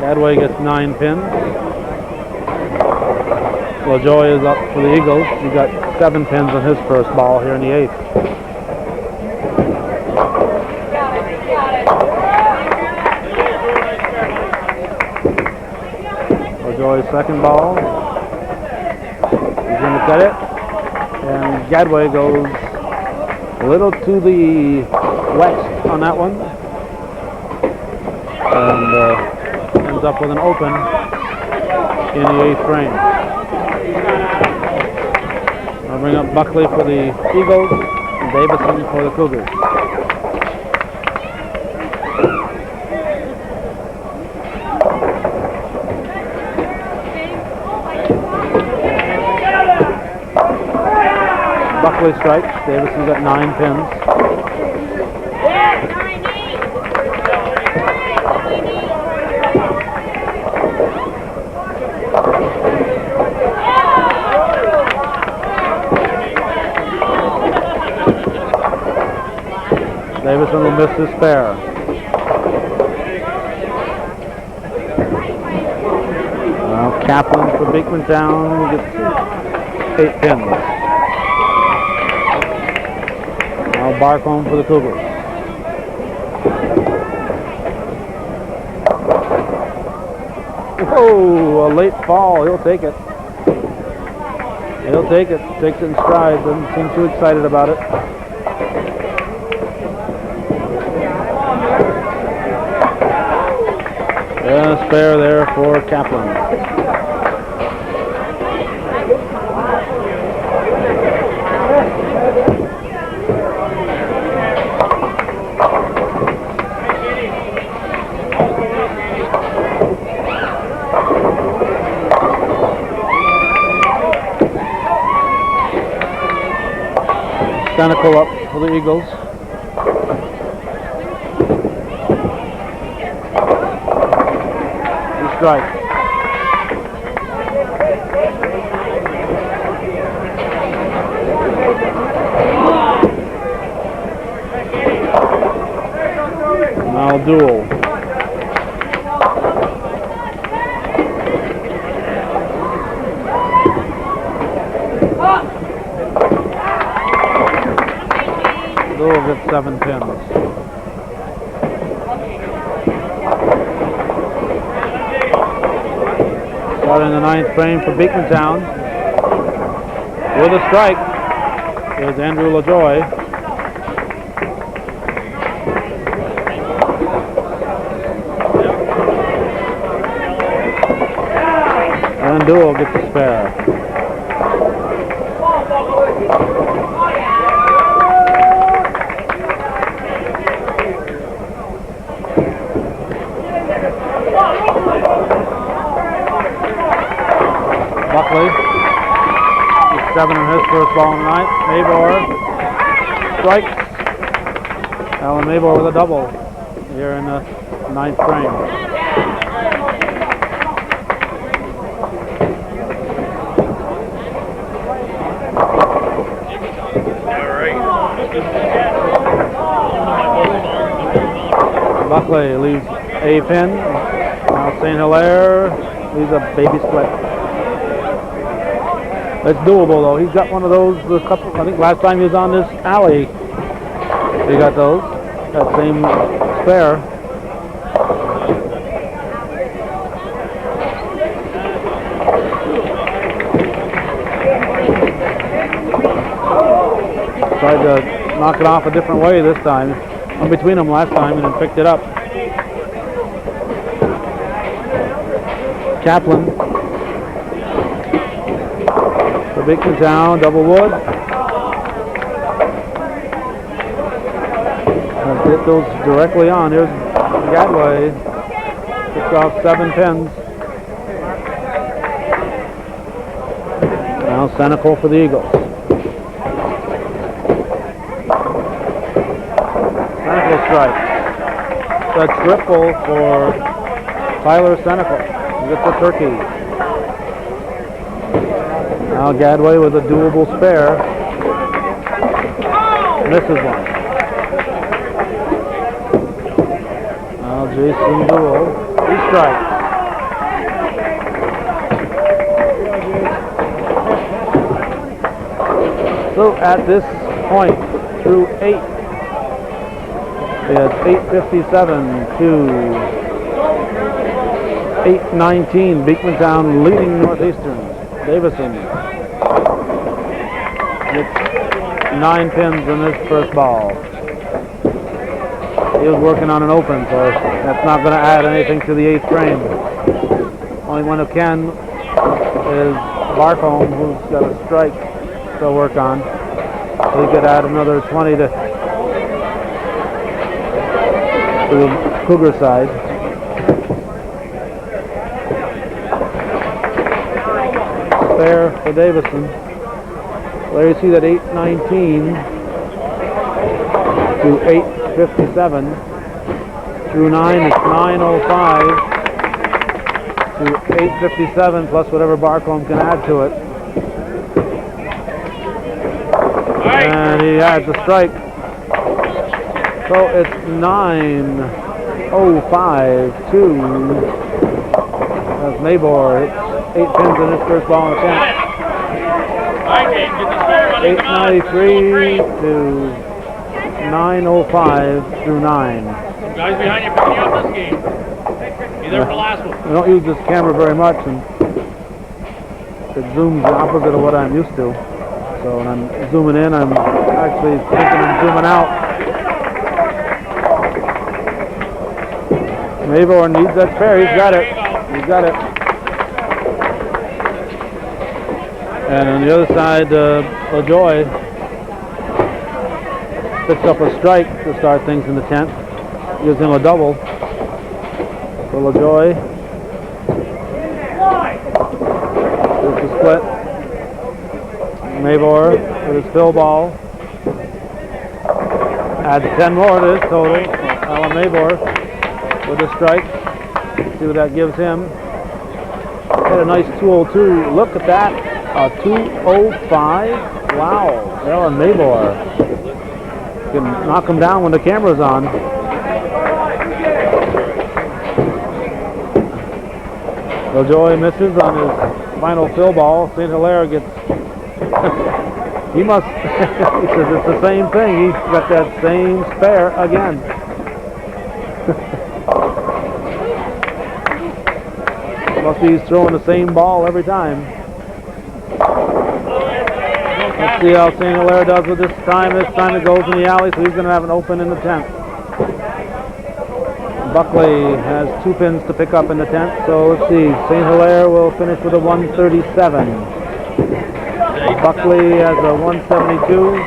Gadway gets 9 pins. LaJoy is up for the Eagles. He got 7 pins on his first ball here in the 8th. LaJoy's second ball. He's going to cut it. And Gadway goes a little to the west on that one. And ends up with an open in the 8th frame. I'll bring up Buckley for the Eagles and Davison for the Cougars. Buckley strikes. Davison's got 9 pins. Davison will miss his spare. Well, Kaplan for Beemantown gets 8 pins. Now Barcombe for the Cougars. Whoa, a late fall. He'll take it. He'll take it. Takes it in stride. Doesn't seem too excited about it. And a spare there for Kaplan. Tentacle up for the Eagles. Strike. Now duel. Duel gets 7 pins. Starting the 9th frame for Beemantown. With a strike is Andrew LaJoy. And Duel gets a spare. Buckley, 7 in his first ball in the 9th. Mabor strikes. Alan Mabor with a double here in the 9th frame. Buckley leaves a pin. Now St. Hilaire leaves a baby split. It's doable though. He's got one of those. I think last time he was on this alley, he got those. That same spare. Tried to knock it off a different way this time. In between them last time and then picked it up. Kaplan. For Beemantown, double wood. And hit those directly on. Here's Gadway. Picks off 7 pins. Now Senecal for the Eagles. Senecal strike. A triple for Tyler Senecal. He gets a turkey. Now Gadway with a doable spare. Misses one. Now Jason Duel. 3 strikes. So at this point, through 8, it's 8:57 to 8:19. Beemantown leading Northeastern. Davison gets 9 pins in his first ball. He was working on an open, so that's not going to add anything to the 8th frame. Only one who can is Barcombe, who's got a strike to work on. So he could add another 20 to the Cougar side. Spare for Davison. There you see that 8:19 to 8:57. Through 9 it's 9:05 to 8:57 plus whatever Barcombe can add to it. And he adds a strike. So it's 9:05 to as Mabor hits 8 pins in his first ball in the 10th. 8:93 to 9:05 through 9. Guys behind you picking you up this game. You there for the last one? I don't use this camera very much, and it zooms the opposite of what I'm used to. So when I'm zooming in, I'm actually thinking I'm zooming out. Mavor needs that spare. He's got it. He's got it. And on the other side, LaJoy picks up a strike to start things in the 10th. Gives him a double. So LaJoy. There's the split. Mavor with his fill ball. Adds 10 more to his total. Alan Mavor with a strike. See what that gives him. Hit a nice 202. Look at that. A 205. Wow. Alan Mavor can knock him down when the camera's on. LaJoy misses on his final fill ball. St. Hilaire gets. He must. He says it's the same thing. He's got that same spare again. Must be he's throwing the same ball every time. Let's see how St. Hilaire does with this time. This time it goes in the alley, so he's going to have an open in the 10th. Buckley has 2 pins to pick up in the 10th, so let's see. St. Hilaire will finish with a 137. Buckley has a 172.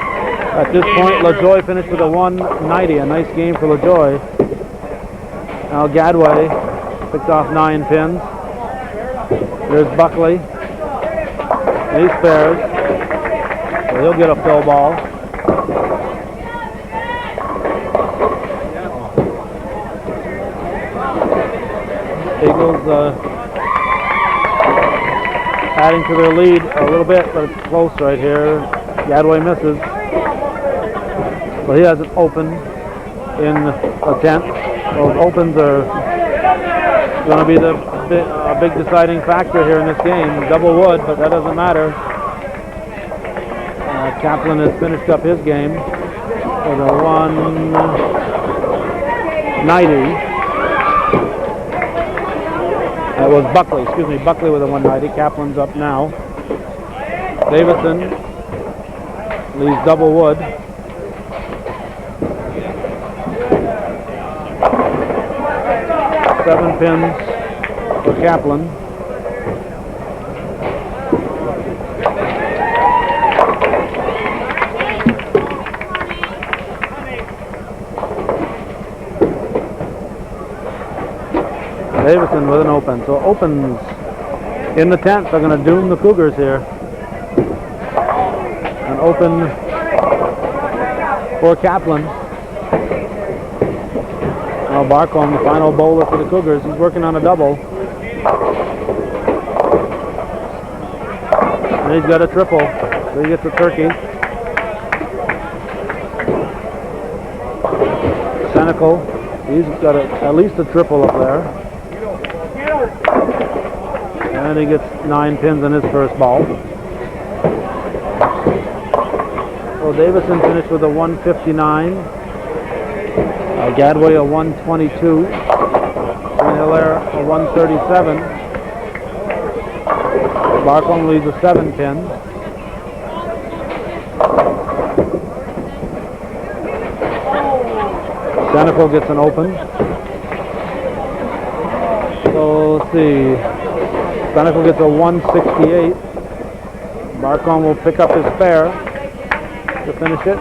At this point, LaJoy finished with a 190. A nice game for LaJoy. Now Gadway picked off 9 pins. There's Buckley. He spares. So he'll get a fill ball. Eagles adding to their lead a little bit, but it's close right here. Gadway misses. So he has an open in a 10th. Those opens are going to be a big deciding factor here in this game. Double wood, but that doesn't matter. Kaplan has finished up his game with a 190. That was Buckley, excuse me, Buckley with a 190. Kaplan's up now. Davison leaves double wood. Seven pins for Kaplan. Davison with an open. So opens in the 10th are going to doom the Cougars here. An open for Kaplan. Now Barcombe, the final bowler for the Cougars. He's working on a double. And he's got a triple. So he gets a turkey. Senecal, he's got at least a triple up there. And he gets 9 pins in his first ball. So Davison finished with a 159. Gadway a 122. St. Hilaire a 137. Barcombe leads a 7 pin. Senecal gets an open. So let's see. Senecal gets a 168. Barcombe will pick up his spare to finish it.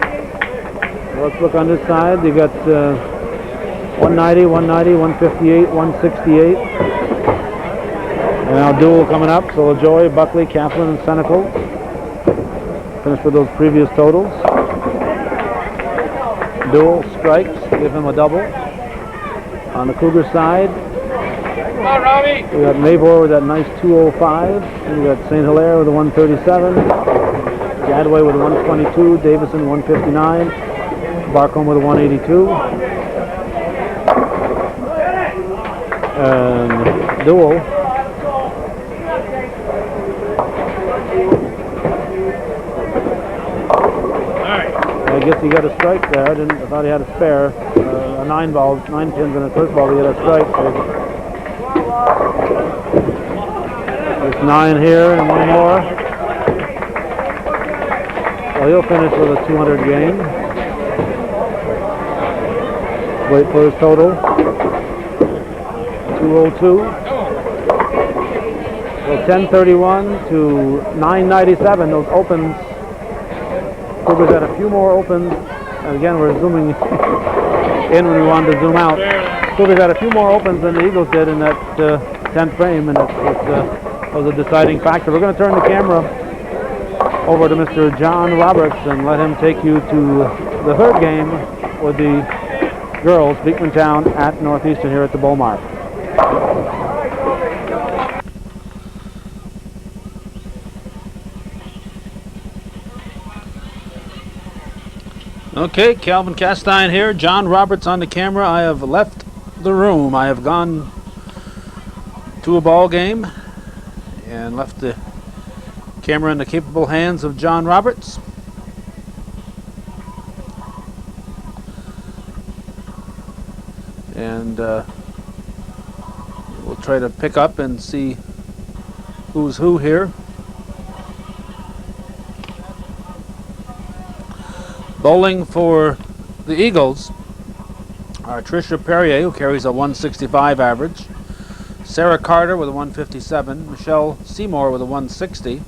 So let's look on this side. You got 190, 190, 158, 168. And now duel coming up. So LaJoy, Buckley, Kaplan, and Senecal finish with those previous totals. Duel strikes, give him a double. On the Cougar side, Come on, Robbie. we got Mavor with that nice 205. And we got St. Hilaire with a 137. Gadway with a 122. Davison 159. Barcombe with a 182. And duel. I guess he got a strike there. I thought he had a spare. 9 pins in his first ball. He had a strike. So There's 9 here and 1 more. Well, he'll finish with a 200 game. Wait for his total. 202. So 1031 to 997. Those opens. Cougars had a few more opens. And again, we're zooming in when we wanted to zoom out. Cougars had a few more opens than the Eagles did in that 10th frame, and it was a deciding factor. We're going to turn the camera over to Mr. John Roberts and let him take you to the third game with the girls, Beemantown at Northeastern here at the Mart. Okay, Calvin Castine here, John Roberts on the camera. I have left the room. I have gone to a ball game and left the camera in the capable hands of John Roberts. And we'll try to pick up and see who's who here. Bowling for the Eagles are Tricia Perrier, who carries a 165 average, Sarah Carter with a 157, Michelle Seymour with a 160,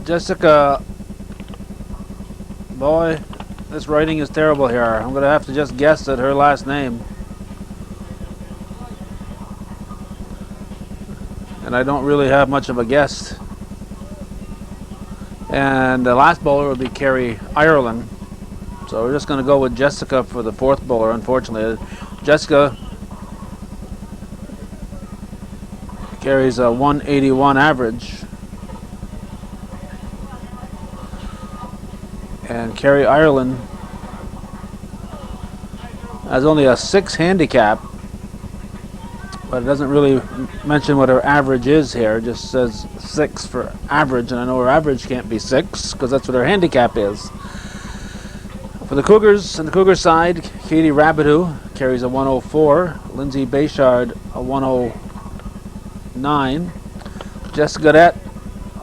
Jessica, boy, this writing is terrible here. I'm going to have to just guess at her last name. And I don't really have much of a guess. And the last bowler would be Carrie Ireland. So we're just going to go with Jessica for the fourth bowler, unfortunately. Jessica carries a 181 average. And Carrie Ireland has only a 6 handicap. But it doesn't really mention what her average is here. It just says 6 for average, and I know her average can't be 6 because that's what her handicap is. For the Cougars, on the Cougars side, Katie Rabideau carries a 104, Lindsay Bayshard a 109, Jessica Gaudette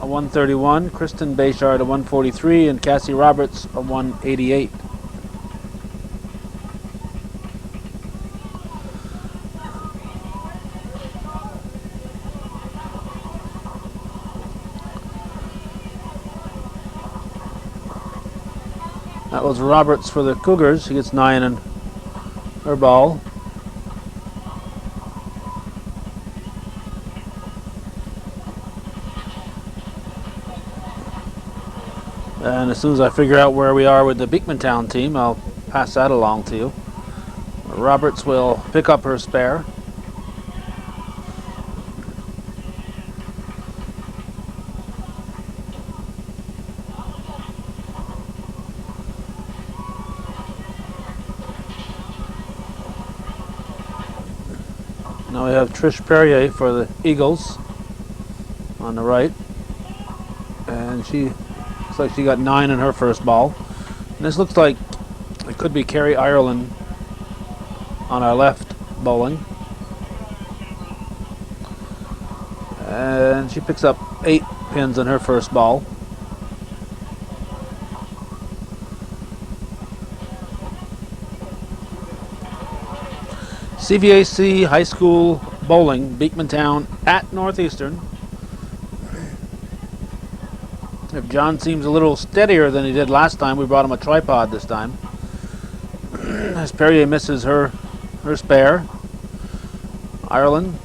a 131, Kristen Bayshard a 143, and Cassie Roberts a 188. That was Roberts for the Cougars. She gets 9 in her ball. And as soon as I figure out where we are with the Beemantown team, I'll pass that along to you. Roberts will pick up her spare. Now we have Trish Perrier for the Eagles on the right, and she looks like she got 9 in her first ball. And this looks like it could be Carrie Ireland on our left bowling, and she picks up 8 pins in her first ball. CVAC High School Bowling, Beemantown at Northeastern. If John seems a little steadier than he did last time, we brought him a tripod this time. As Perrier misses her spare. Ireland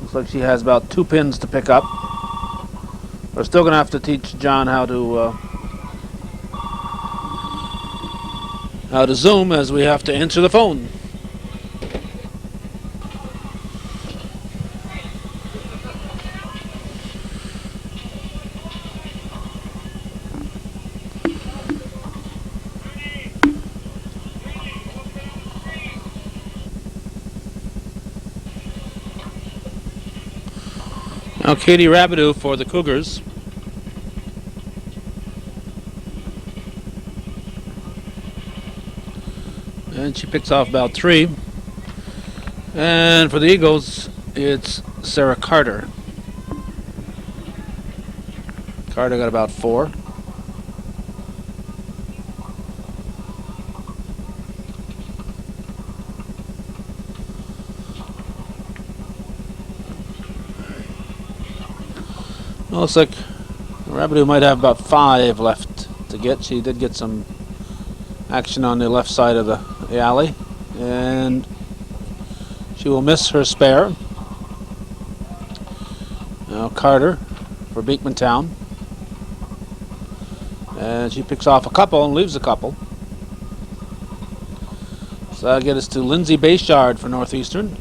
looks like she has about 2 pins to pick up. We're still going to have to teach John how to zoom, as we have to answer the phone. Now Katie Rabideau for the Cougars. And she picks off about 3. And for the Eagles, it's Sarah Carter. Carter got about 4. Well, looks like Rabideau might have about 5 left to get. She did get some action on the left side of the alley, and she will miss her spare. Now Carter for Beemantown, and she picks off a couple and leaves a couple. So that'll get us to Lindsay Bayshard for Northeastern.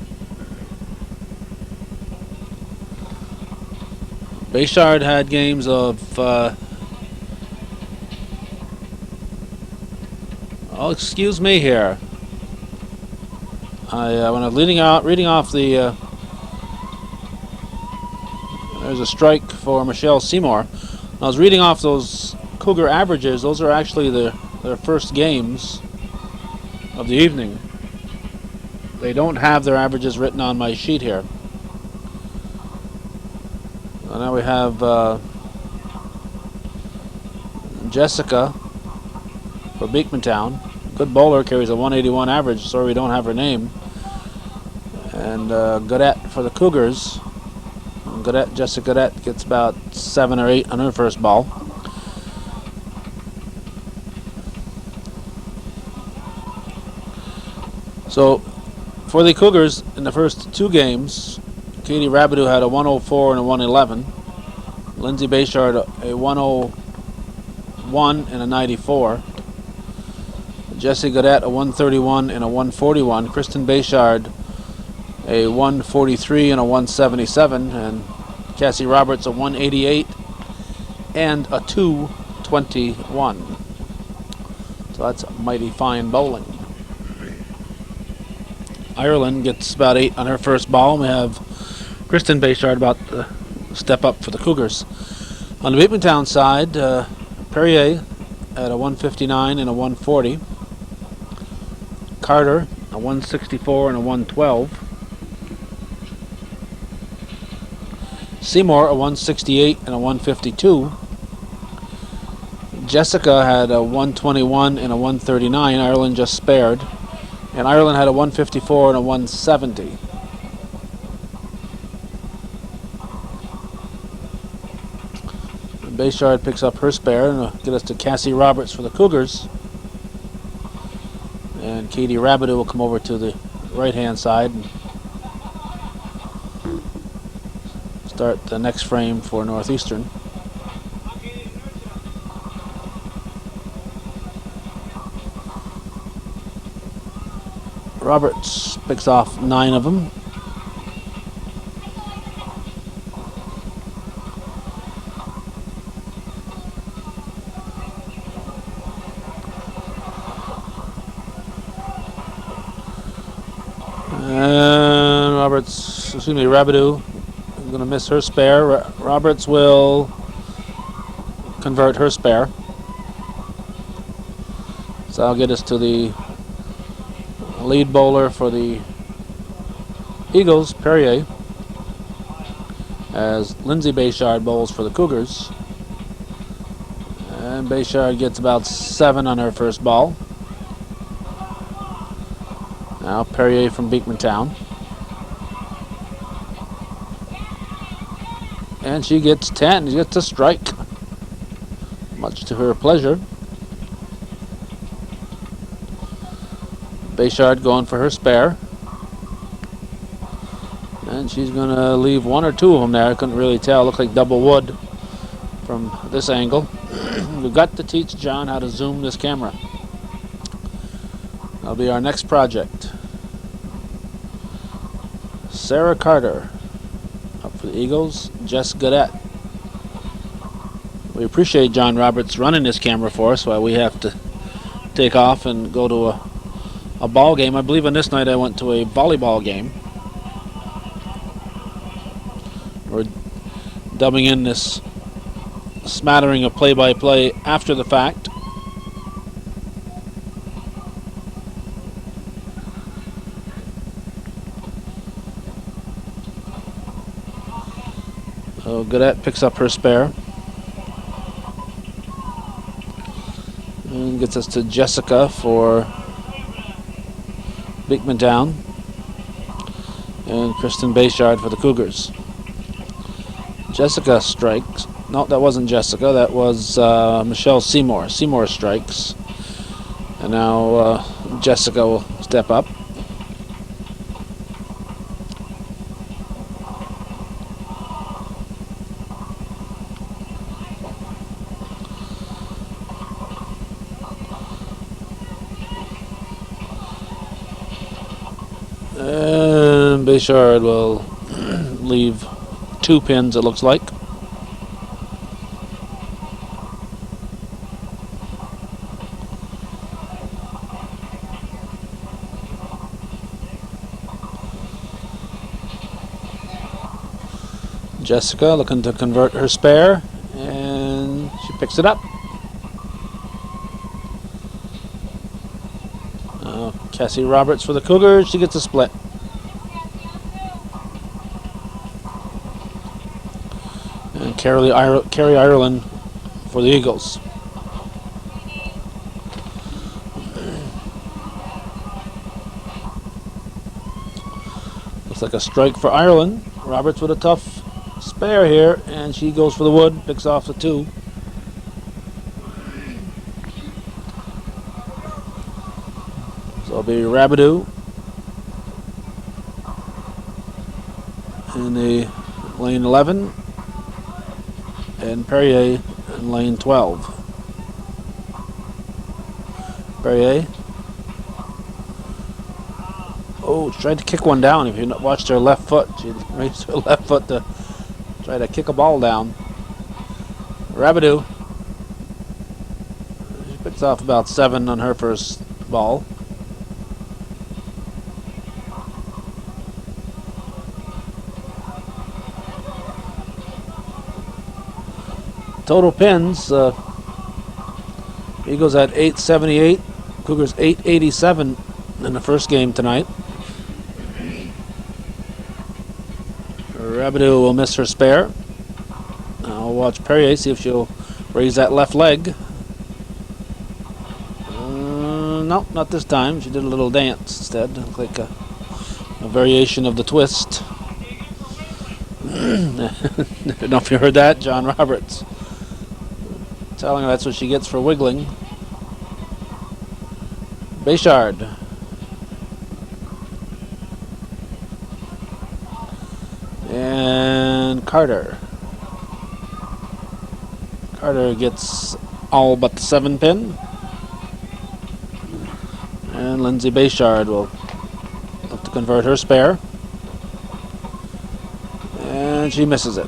Bayshard had games of oh, excuse me here. When I was reading off the there's a strike for Michelle Seymour. I was reading off those Cougar averages. Those are actually their first games of the evening. They don't have their averages written on my sheet here. So now we have Jessica for Beemantown. Good bowler, carries a 181 average. Sorry we don't have her name. And Godet for the Cougars. And Jessica Godet gets about 7 or 8 on her first ball. So for the Cougars in the first 2 games, Katie Rabideau had a 104 and a 111. Lindsay Bayshard a 101 and a 94. Jessie Godet a 131 and a 141. Kristen Bayshard a 143 and a 177. And Cassie Roberts a 188 and a 221. So that's mighty fine bowling. Ireland gets about 8 on her first ball. We have Kristen Bayshard about to step up for the Cougars. On the Beemantown side, Perrier at a 159 and a 140. Carter a 164 and a 112. Seymour a 168 and a 152. Jessica had a 121 and a 139. Ireland just spared. And Ireland had a 154 and a 170. Bayshard picks up her spare and will get us to Cassie Roberts for the Cougars. And Katie Rabideau will come over to the right-hand side and start the next frame for Northeastern. Roberts picks off 9 of them. And Rabideau is going to miss her spare. Roberts will convert her spare. So I'll get us to the lead bowler for the Eagles, Perrier, as Lindsay Bayshard bowls for the Cougars. And Bayshard gets about 7 on her first ball. Now Perrier from Beemantown. And she gets 10. She gets a strike, much to her pleasure. Bayshard going for her spare. And she's going to leave 1 or 2 of them there. I couldn't really tell. Looked like double wood from this angle. We've got to teach John how to zoom this camera. That'll be our next project. Sarah Carter up for the Eagles. Jess Godet. We appreciate John Roberts running this camera for us while we have to take off and go to a ball game. I believe on this night I went to a volleyball game. We're dubbing in this smattering of play-by-play after the fact. So Gaudette picks up her spare. And gets us to Jessica for Beemantown. And Kristen Bayshard for the Cougars. Jessica strikes. No, that wasn't Jessica. That was Michelle Seymour. Seymour strikes. And now Jessica will step up. And Bayshard will leave 2 pins, it looks like. Jessica looking to convert her spare, and she picks it up. Cassie Roberts for the Cougars, she gets a split. And Carrie Ireland for the Eagles. Looks like a strike for Ireland. Roberts with a tough spare here, and she goes for the wood, picks off the 2. So it'll be Rabideau in the lane 11 and Perrier in lane 12. Perrier. Oh, she tried to kick one down. If you watched her left foot, she raised her left foot to try to kick a ball down. Rabideau. She picks off about 7 on her first ball. Total pins, Eagles at 878, Cougars 887 in the first game tonight. Rabideau will miss her spare. I'll watch Perrier, see if she'll raise that left leg. No, not this time. She did a little dance instead, like a variation of the twist. I don't know if you heard that, John Roberts telling her that's what she gets for wiggling. Bayshard. And Carter. Carter gets all but the 7 pin. And Lindsay Bayshard will look to convert her spare. And she misses it.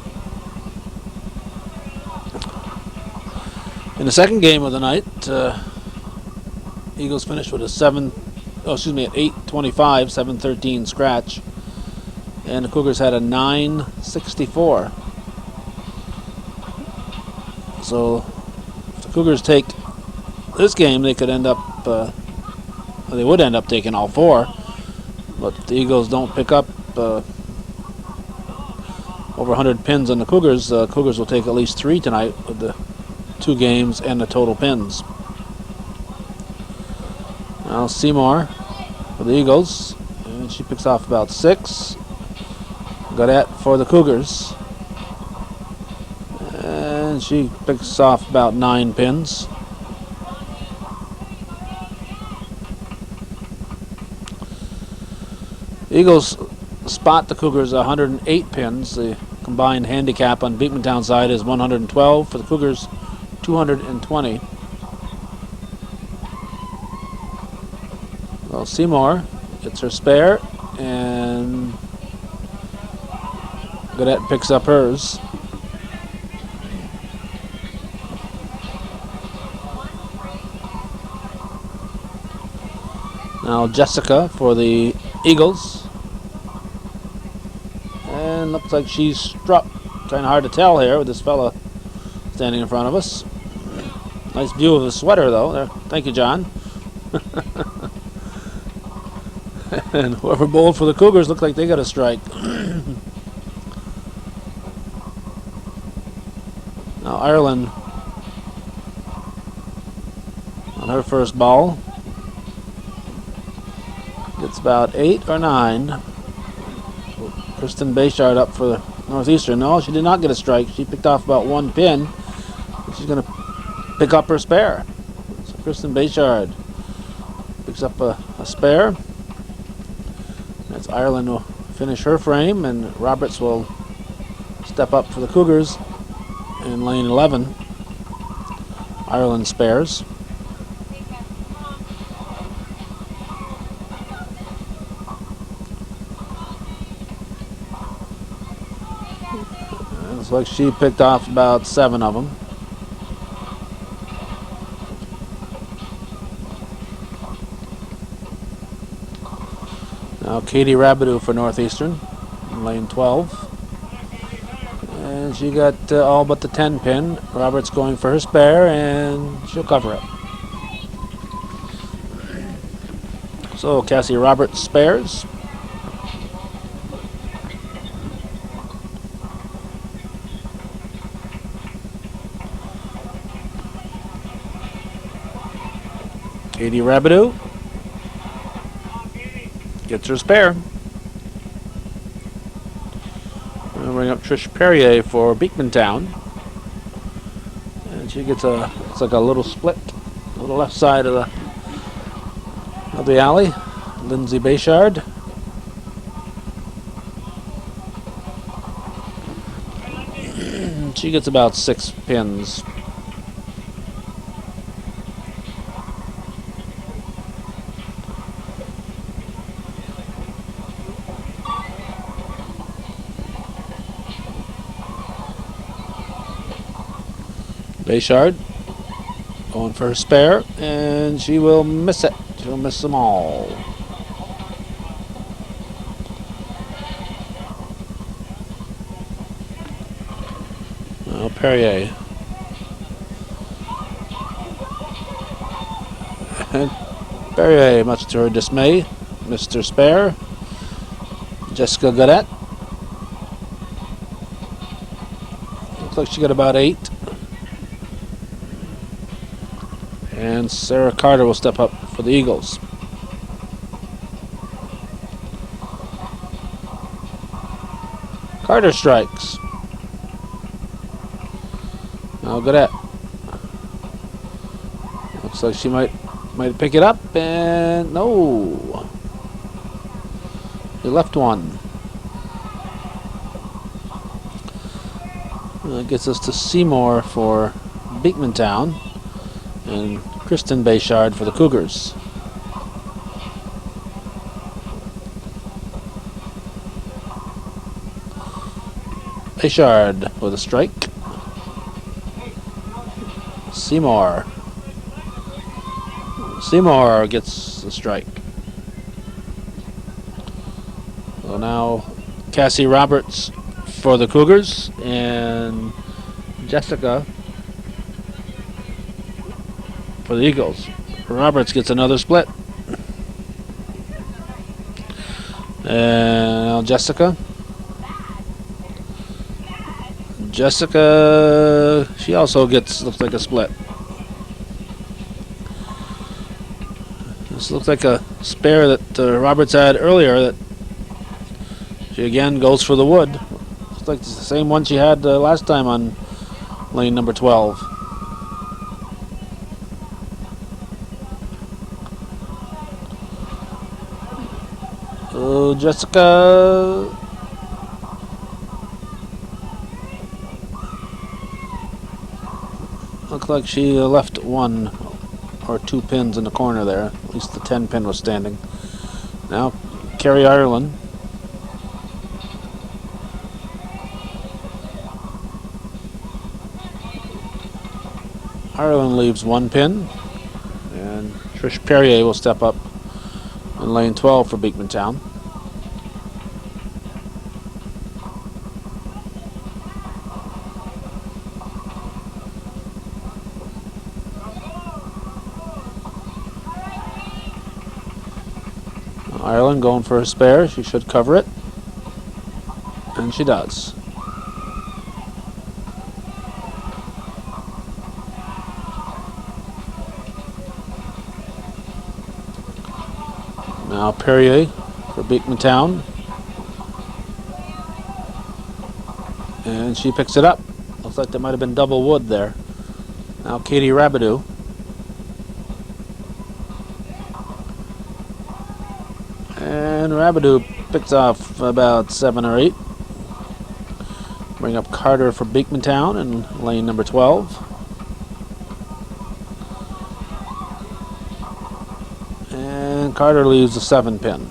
In the second game of the night, Eagles finished with a 825, 713 scratch. And the Cougars had a 964. So if the Cougars take this game, they could end up, they would end up taking all 4. But if the Eagles don't pick up over 100 pins on the Cougars, Cougars will take at least 3 tonight with the 2 games and the total pins. Now Seymour for the Eagles, and she picks off about 6. Gaudette for the Cougars, and she picks off about 9 pins. Eagles spot the Cougars 108 pins. The combined handicap on Beemantown side is 112 for the Cougars, 220. Well, Seymour gets her spare, and Gaudette picks up hers. Now Jessica for the Eagles. And looks like she's struck. Kind of hard to tell here with this fella standing in front of us. Nice view of the sweater, though. There. Thank you, John. And whoever bowled for the Cougars looked like they got a strike. Now Ireland on her first ball gets about 8 or 9. Kristen Bayshard up for Northeastern. No, she did not get a strike. She picked off about 1 pin. She's going to pick up her spare. So Kristen Bayshard picks up a spare. That's Ireland will finish her frame, and Roberts will step up for the Cougars in lane 11. Ireland spares. Looks like she picked off about 7 of them. Now Katie Rabideau for Northeastern in lane 12. And she got all but the 10 pin. Roberts going for her spare, and she'll cover it. So Cassie Roberts spares. Katie Rabideau gets her spare. We'll bring up Trish Perrier for Beemantown. And she gets it's like a little split on the left side of the alley. Lindsay Bayshard. She gets about 6 pins. Bayshard going for her spare, and she will miss it. She'll miss them all. Now Perrier. And Perrier, much to her dismay, missed her spare. Jessica Gaudette. Looks like she got about 8. And Sarah Carter will step up for the Eagles. Carter strikes. Now Gaudette. Looks like she might pick it up, and no. He left one. That gets us to Seymour for Beemantown. And Kristen Bayshard for the Cougars. Bayshard with a strike. Seymour. Seymour gets the strike. So now Cassie Roberts for the Cougars, and Jessica for the Eagles. Roberts gets another split. And now Jessica, she also looks like a split. This looks like a spare that Roberts had earlier, that she again goes for the wood. Looks like it's the same one she had last time on lane number 12. So Jessica looks like she left 1 or 2 pins in the corner there. At least the 10 pin was standing. Now Carrie Ireland. Ireland leaves 1 pin, and Trish Perrier will step up in lane 12 for Beemantown. Ireland going for a spare. She should cover it, and she does. Now Perrier for Beemantown. And she picks it up. Looks like there might have been double wood there. Now Katie Rabideau. And Rabideau picks off about 7 or 8. Bring up Carter for Beemantown in lane number 12. And Carter leaves a 7-pin.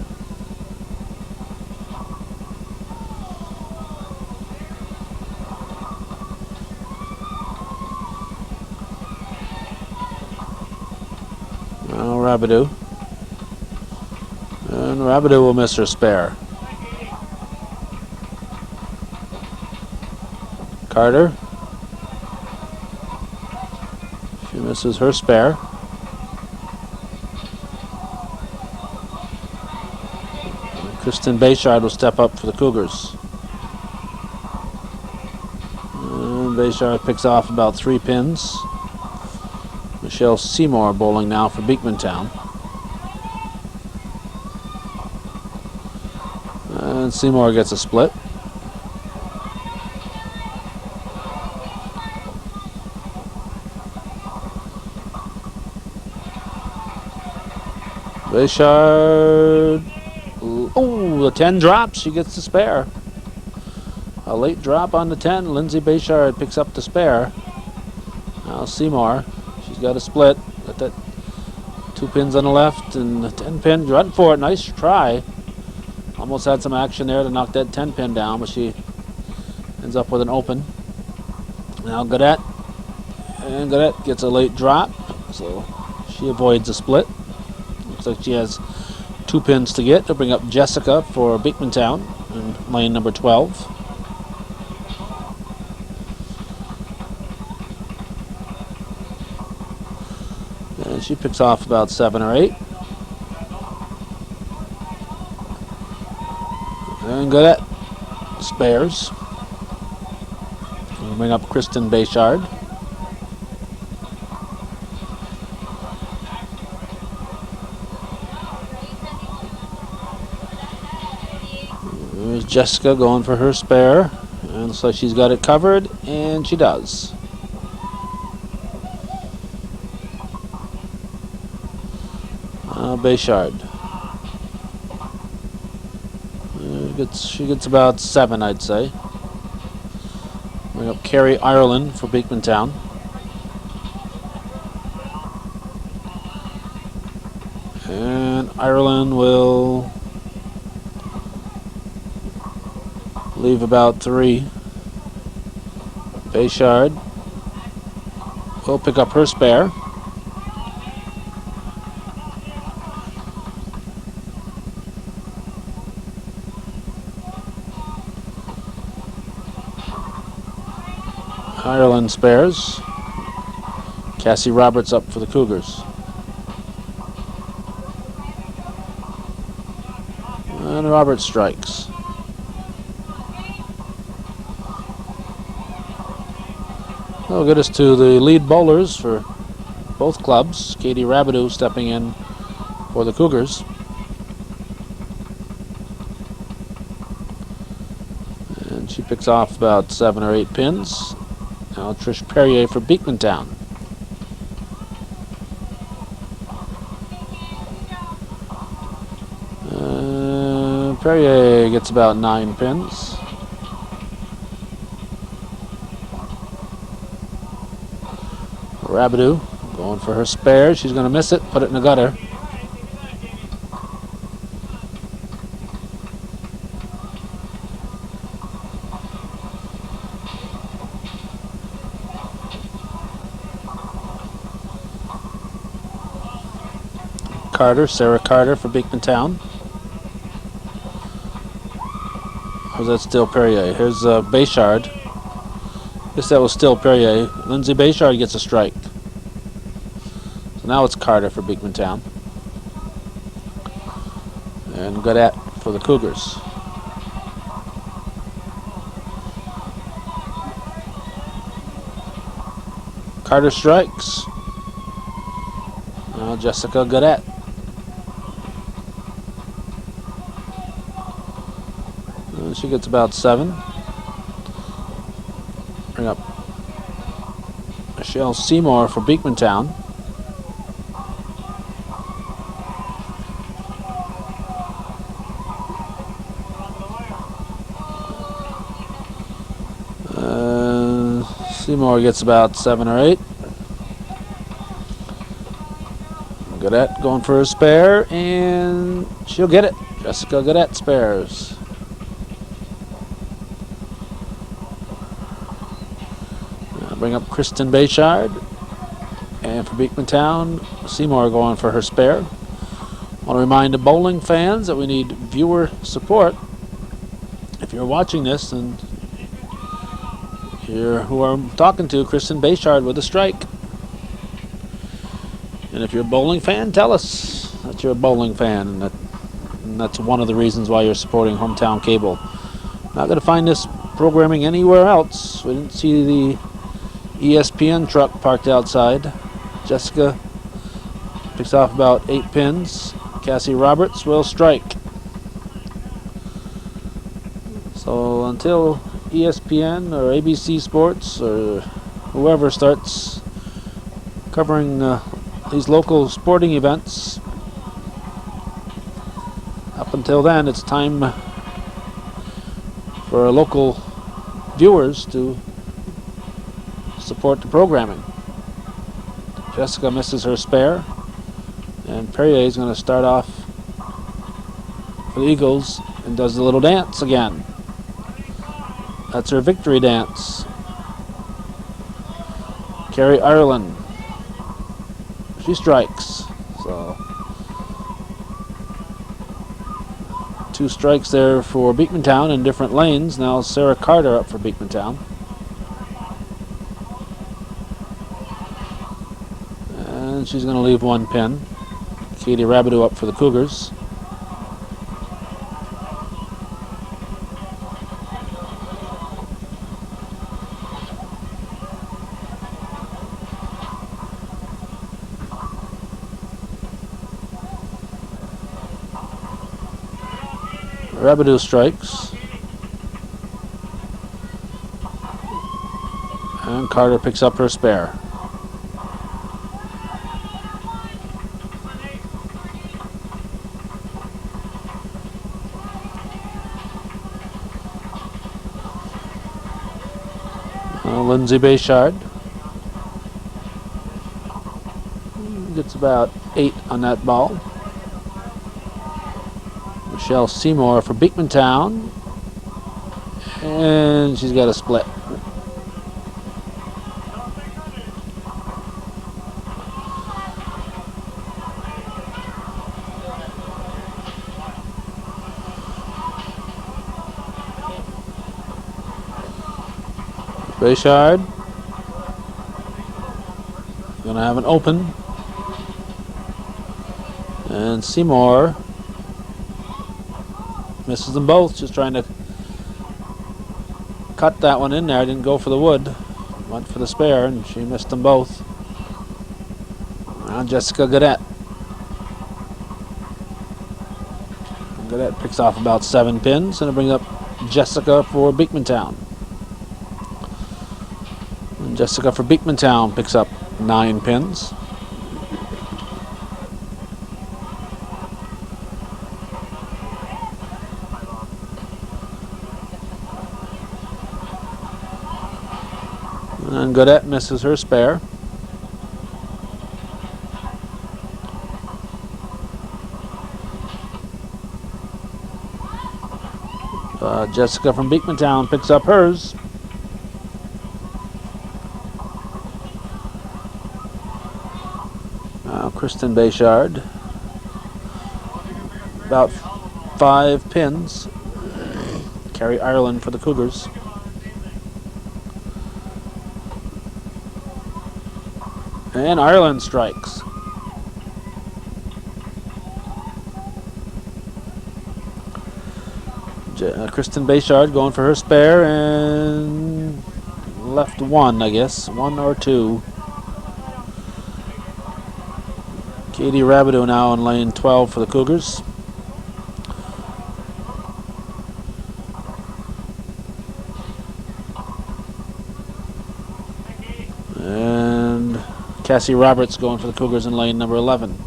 Now Rabideau. And Rabideau will miss her spare. Carter. She misses her spare. Kristen Bayshard will step up for the Cougars. And Bayshard picks off about 3 pins. Michelle Seymour bowling now for Beemantown. And Seymour gets a split. Bayshard. Oh, the 10 drops. She gets the spare. A late drop on the 10. Lindsay Bayshard picks up the spare. Now Seymour. She's got a split. Got that 2 pins on the left and the 10 pin. Run for it. Nice try. Almost had some action there to knock that 10 pin down, but she ends up with an open. Now Gaudette. And Gaudette gets a late drop, so she avoids a split. Looks like she has 2 pins to get. They'll bring up Jessica for Beemantown in lane number 12. And she picks off about 7 or 8. And Gaudette spares. We'll bring up Kristen Bayshard. There's Jessica going for her spare. And looks like she's got it covered, and she does. Bayshard. She gets about 7, I'd say. Bring up Carrie Ireland for Beemantown. And Ireland will leave about 3. Bayshard will pick up her spare. Ireland spares. Cassie Roberts up for the Cougars. And Roberts strikes. That'll get us to the lead bowlers for both clubs. Katie Rabideau stepping in for the Cougars. And she picks off about 7 or 8 pins. Now Trish Perrier for Beemantown. Perrier gets about 9 pins. Rabideau going for her spare. She's going to miss it, put it in the gutter. Sarah Carter for Beemantown. Or is that still Perrier? Here's Bayshard. Guess that was still Perrier. Lindsay Bayshard gets a strike. So now it's Carter for Beemantown. And Gaudette for the Cougars. Carter strikes. Now Jessica Gaudette. She gets about 7. Bring up Michelle Seymour for Beemantown. Seymour gets about 7 or 8. Godet going for a spare, and she'll get it. Jessica Godet spares. Bring up Kristen Bayshard. And for Beekmantown, Seymour going for her spare. I want to remind the bowling fans that we need viewer support. If you're watching this, and you're who I'm talking to, Kristen Bayshard with a strike. And if you're a bowling fan, tell us that you're a bowling fan, and that's one of the reasons why you're supporting Hometown Cable. Not going to find this programming anywhere else. We didn't see the ESPN truck parked outside. Jessica picks off about 8 pins. Cassie Roberts will strike. So until ESPN or ABC Sports or whoever starts covering these local sporting events, up until then it's time for local viewers to support the programming. Jessica misses her spare, and Perrier is going to start off for the Eagles and does the little dance again. That's her victory dance. Carrie Ireland, she strikes. So 2 strikes there for Beekmantown in different lanes. Now Sarah Carter up for Beekmantown. And she's going to leave 1 pin. Katie Rabideau up for the Cougars. Rabideau strikes. And Carter picks up her spare. Lindsay Bayshard gets about 8 on that ball. Michelle Seymour for Beekmantown, and she's got a split. Bayshard gonna have an open, and Seymour misses them both. Just trying to cut that one in there. Didn't go for the wood. Went for the spare, and she missed them both. Now Jessica Godet. Godet picks off about 7 pins, and it brings up Jessica for Beekmantown. And Jessica for Beekmantown picks up 9 pins. And Godet misses her spare. Jessica from Beekmantown picks up hers. Kristen Bayshard. About 5 pins. Carrie Ireland for the Cougars. And Ireland strikes. Kristen Bayshard going for her spare and left 1, I guess. 1 or 2. Katie Rabideau now in lane 12 for the Cougars. Cassie Roberts going for the Cougars in lane number 11.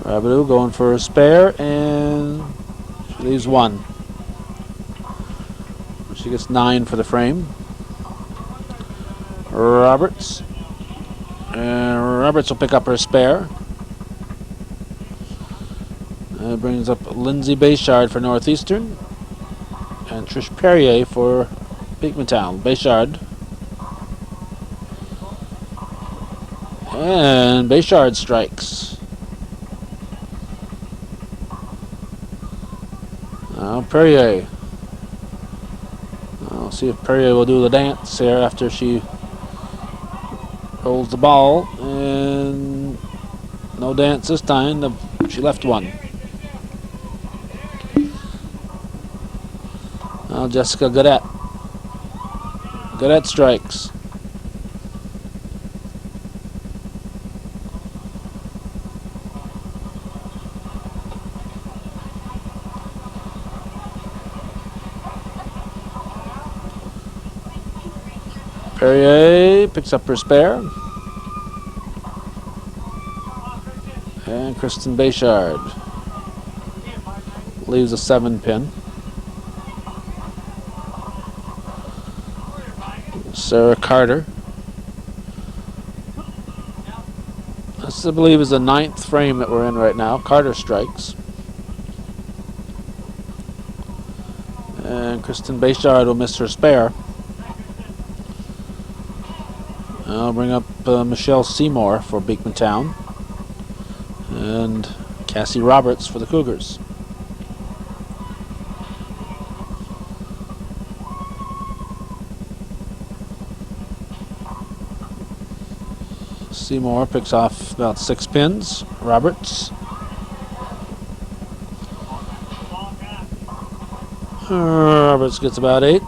Rabideau going for a spare, and she leaves 1. She gets 9 for the frame. Roberts. And Roberts will pick up her spare. That brings up Lindsay Bayshard for Northeastern. And Trish Perrier for Beemantown. Bayshard. And Bayshard strikes. Now Perrier. I'll see if Perrier will do the dance here after she rolls the ball, and no dance this time. She left 1. Now Jessica Godet. Godet strikes. Perrier picks up her spare. And Kristen Bayshard leaves a 7-pin. Sarah Carter. This, I believe, is the 9th frame that we're in right now. Carter strikes. And Kristen Bayshard will miss her spare. I'll bring up Michelle Seymour for Beemantown. And Cassie Roberts for the Cougars. Seymour picks off about 6 pins. Roberts. Roberts gets about 8.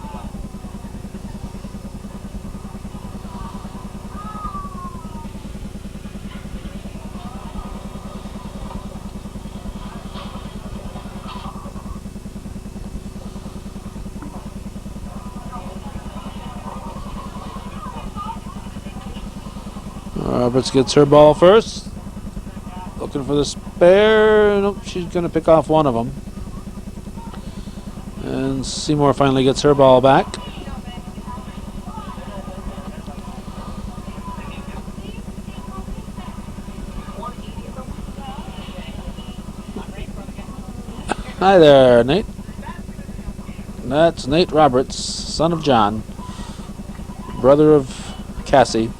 Roberts gets her ball first. Looking for the spare. Nope, she's going to pick off 1 of them. And Seymour finally gets her ball back. Hi there, Nate. That's Nate Roberts, son of John, brother of Cassie.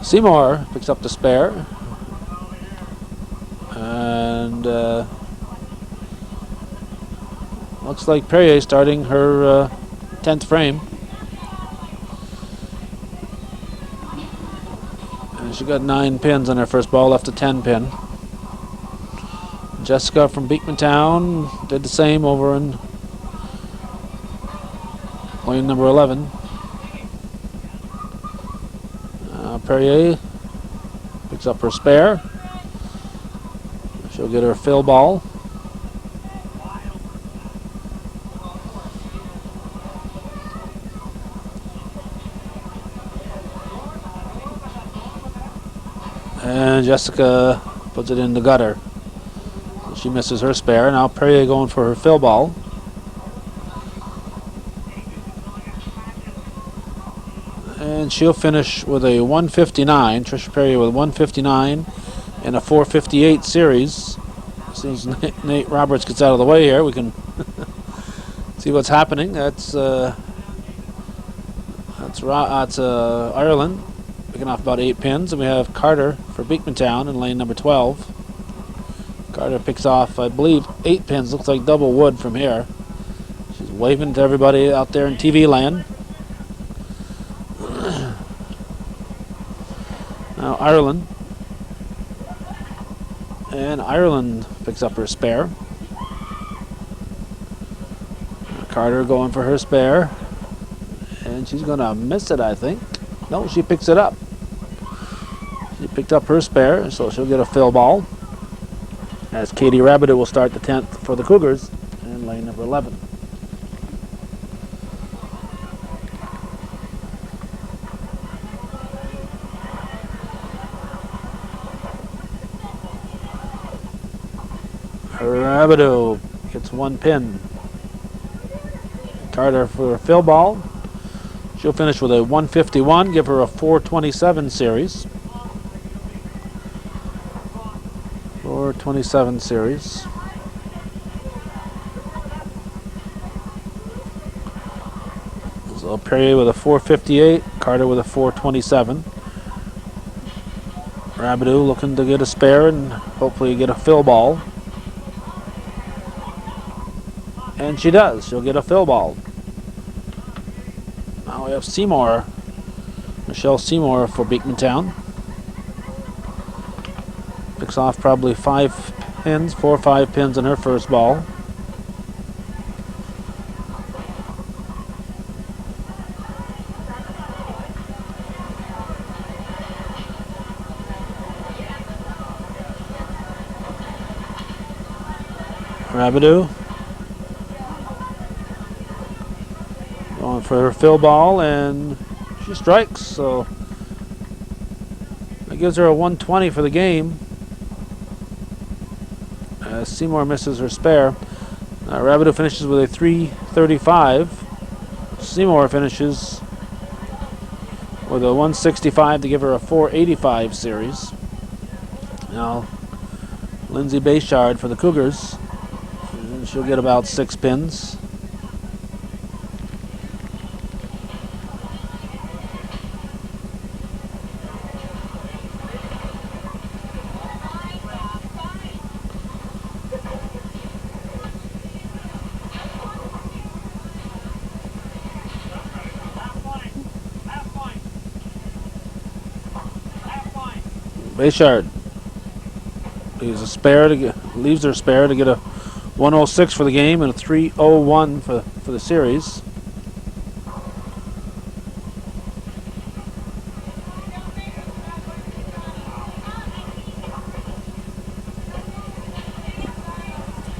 Seymour picks up the spare, and looks like Perrier starting her 10th frame. And she got 9 pins on her first ball, left a 10 pin. Jessica from Beemantown did the same over in lane number 11. Perrier picks up her spare. She'll get her fill ball. And Jessica puts it in the gutter. She misses her spare. Now Perrier going for her fill ball. And she'll finish with a 159. Tricia Perrier with 159 in a 458 series. As soon as Nate Roberts gets out of the way here, we can see what's happening. That's Ireland picking off about 8 pins, and we have Carter for Beemantown in lane number 12. Carter picks off, I believe, 8 pins. Looks like double wood from here. She's waving to everybody out there in TV land. Now Ireland. And Ireland picks up her spare. Carter going for her spare. And she's going to miss it, I think. No, she picks it up. picked up her spare, so she'll get a fill ball. As Katie Rabideau will start the 10th for the Cougars in lane number 11. Rabideau gets one pin. Carter for a fill ball. She'll finish with a 151, give her a 427 series. 427 series. So Perrier with a 458, Carter with a 427. Rabideau looking to get a spare and hopefully get a fill ball. And she does. She'll get a fill ball. Now we have Seymour. Michelle Seymour for Beemantown. Picks off probably 4 or 5 pins in her first ball. Rabideau going for her fill ball, and she strikes, so that gives her a 120 for the game. Seymour misses her spare. Rabideau finishes with a 335. Seymour finishes with a 165 to give her a 485 series. Now Lindsay Bayshard for the Cougars. And she'll get about 6 pins. Bayshard leaves her spare to get a 106 for the game and a 301 for the series.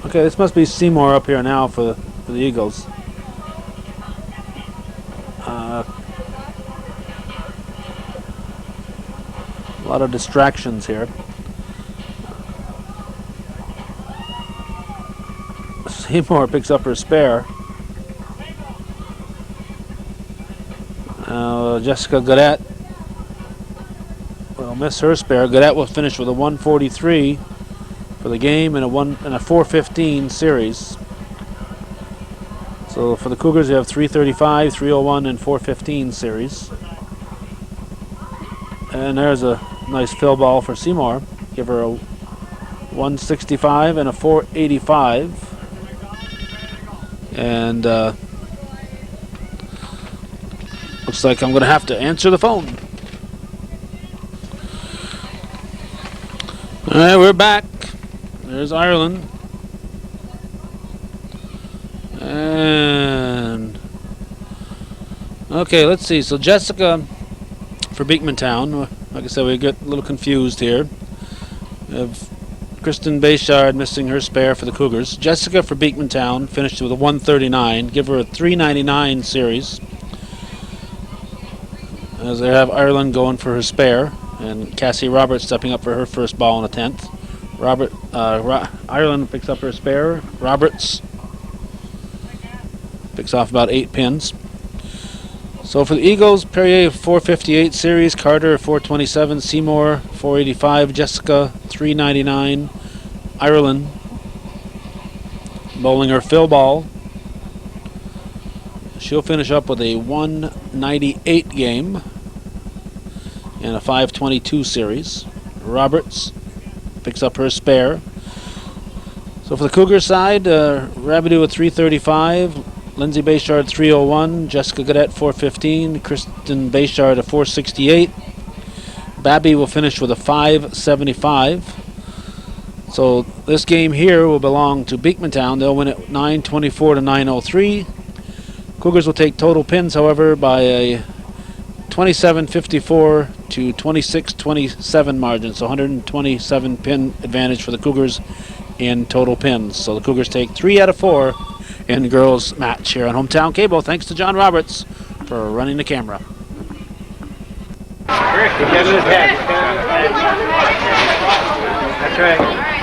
Okay, this must be Seymour up here now for the Eagles. A lot of distractions here. Seymour picks up her spare. Jessica Gaudette will miss her spare. Gaudette will finish with a 143 for the game and a 415 series. So for the Cougars, you have 335, 301, and 415 series. And there's a nice fill ball for Seymour. Give her a 165 and a 485. And looks like I'm going to have to answer the phone. All right, we're back. There's Ireland. And okay, let's see. So Jessica for Beemantown. Like I said, we get a little confused here. We have Kristen Bayshard missing her spare for the Cougars. Jessica for Beemantown finished with a 139. Give her a 399 series. As they have Ireland going for her spare, and Cassie Roberts stepping up for her first ball in the 10th. Ireland picks up her spare. Roberts picks off about 8 pins. So for the Eagles, Perrier 458 series, Carter 427, Seymour 485, Jessica 399, Ireland bowling her fill ball. She'll finish up with a 198 game and a 522 series. Roberts picks up her spare. So for the Cougar side, Rabideau at 335. Lindsay Bayshard 301, Jessica Gaudette 415, Kristen Bayshard a 468. Babby will finish with a 575. So this game here will belong to Beemantown. They'll win it 924 to 903. Cougars will take total pins, however, by a 27-54 to 26-27 margin. So 127 pin advantage for the Cougars in total pins. So the Cougars take 3 out of 4 in the girls match here on Hometown Cable. Thanks to John Roberts for running the camera. That's right.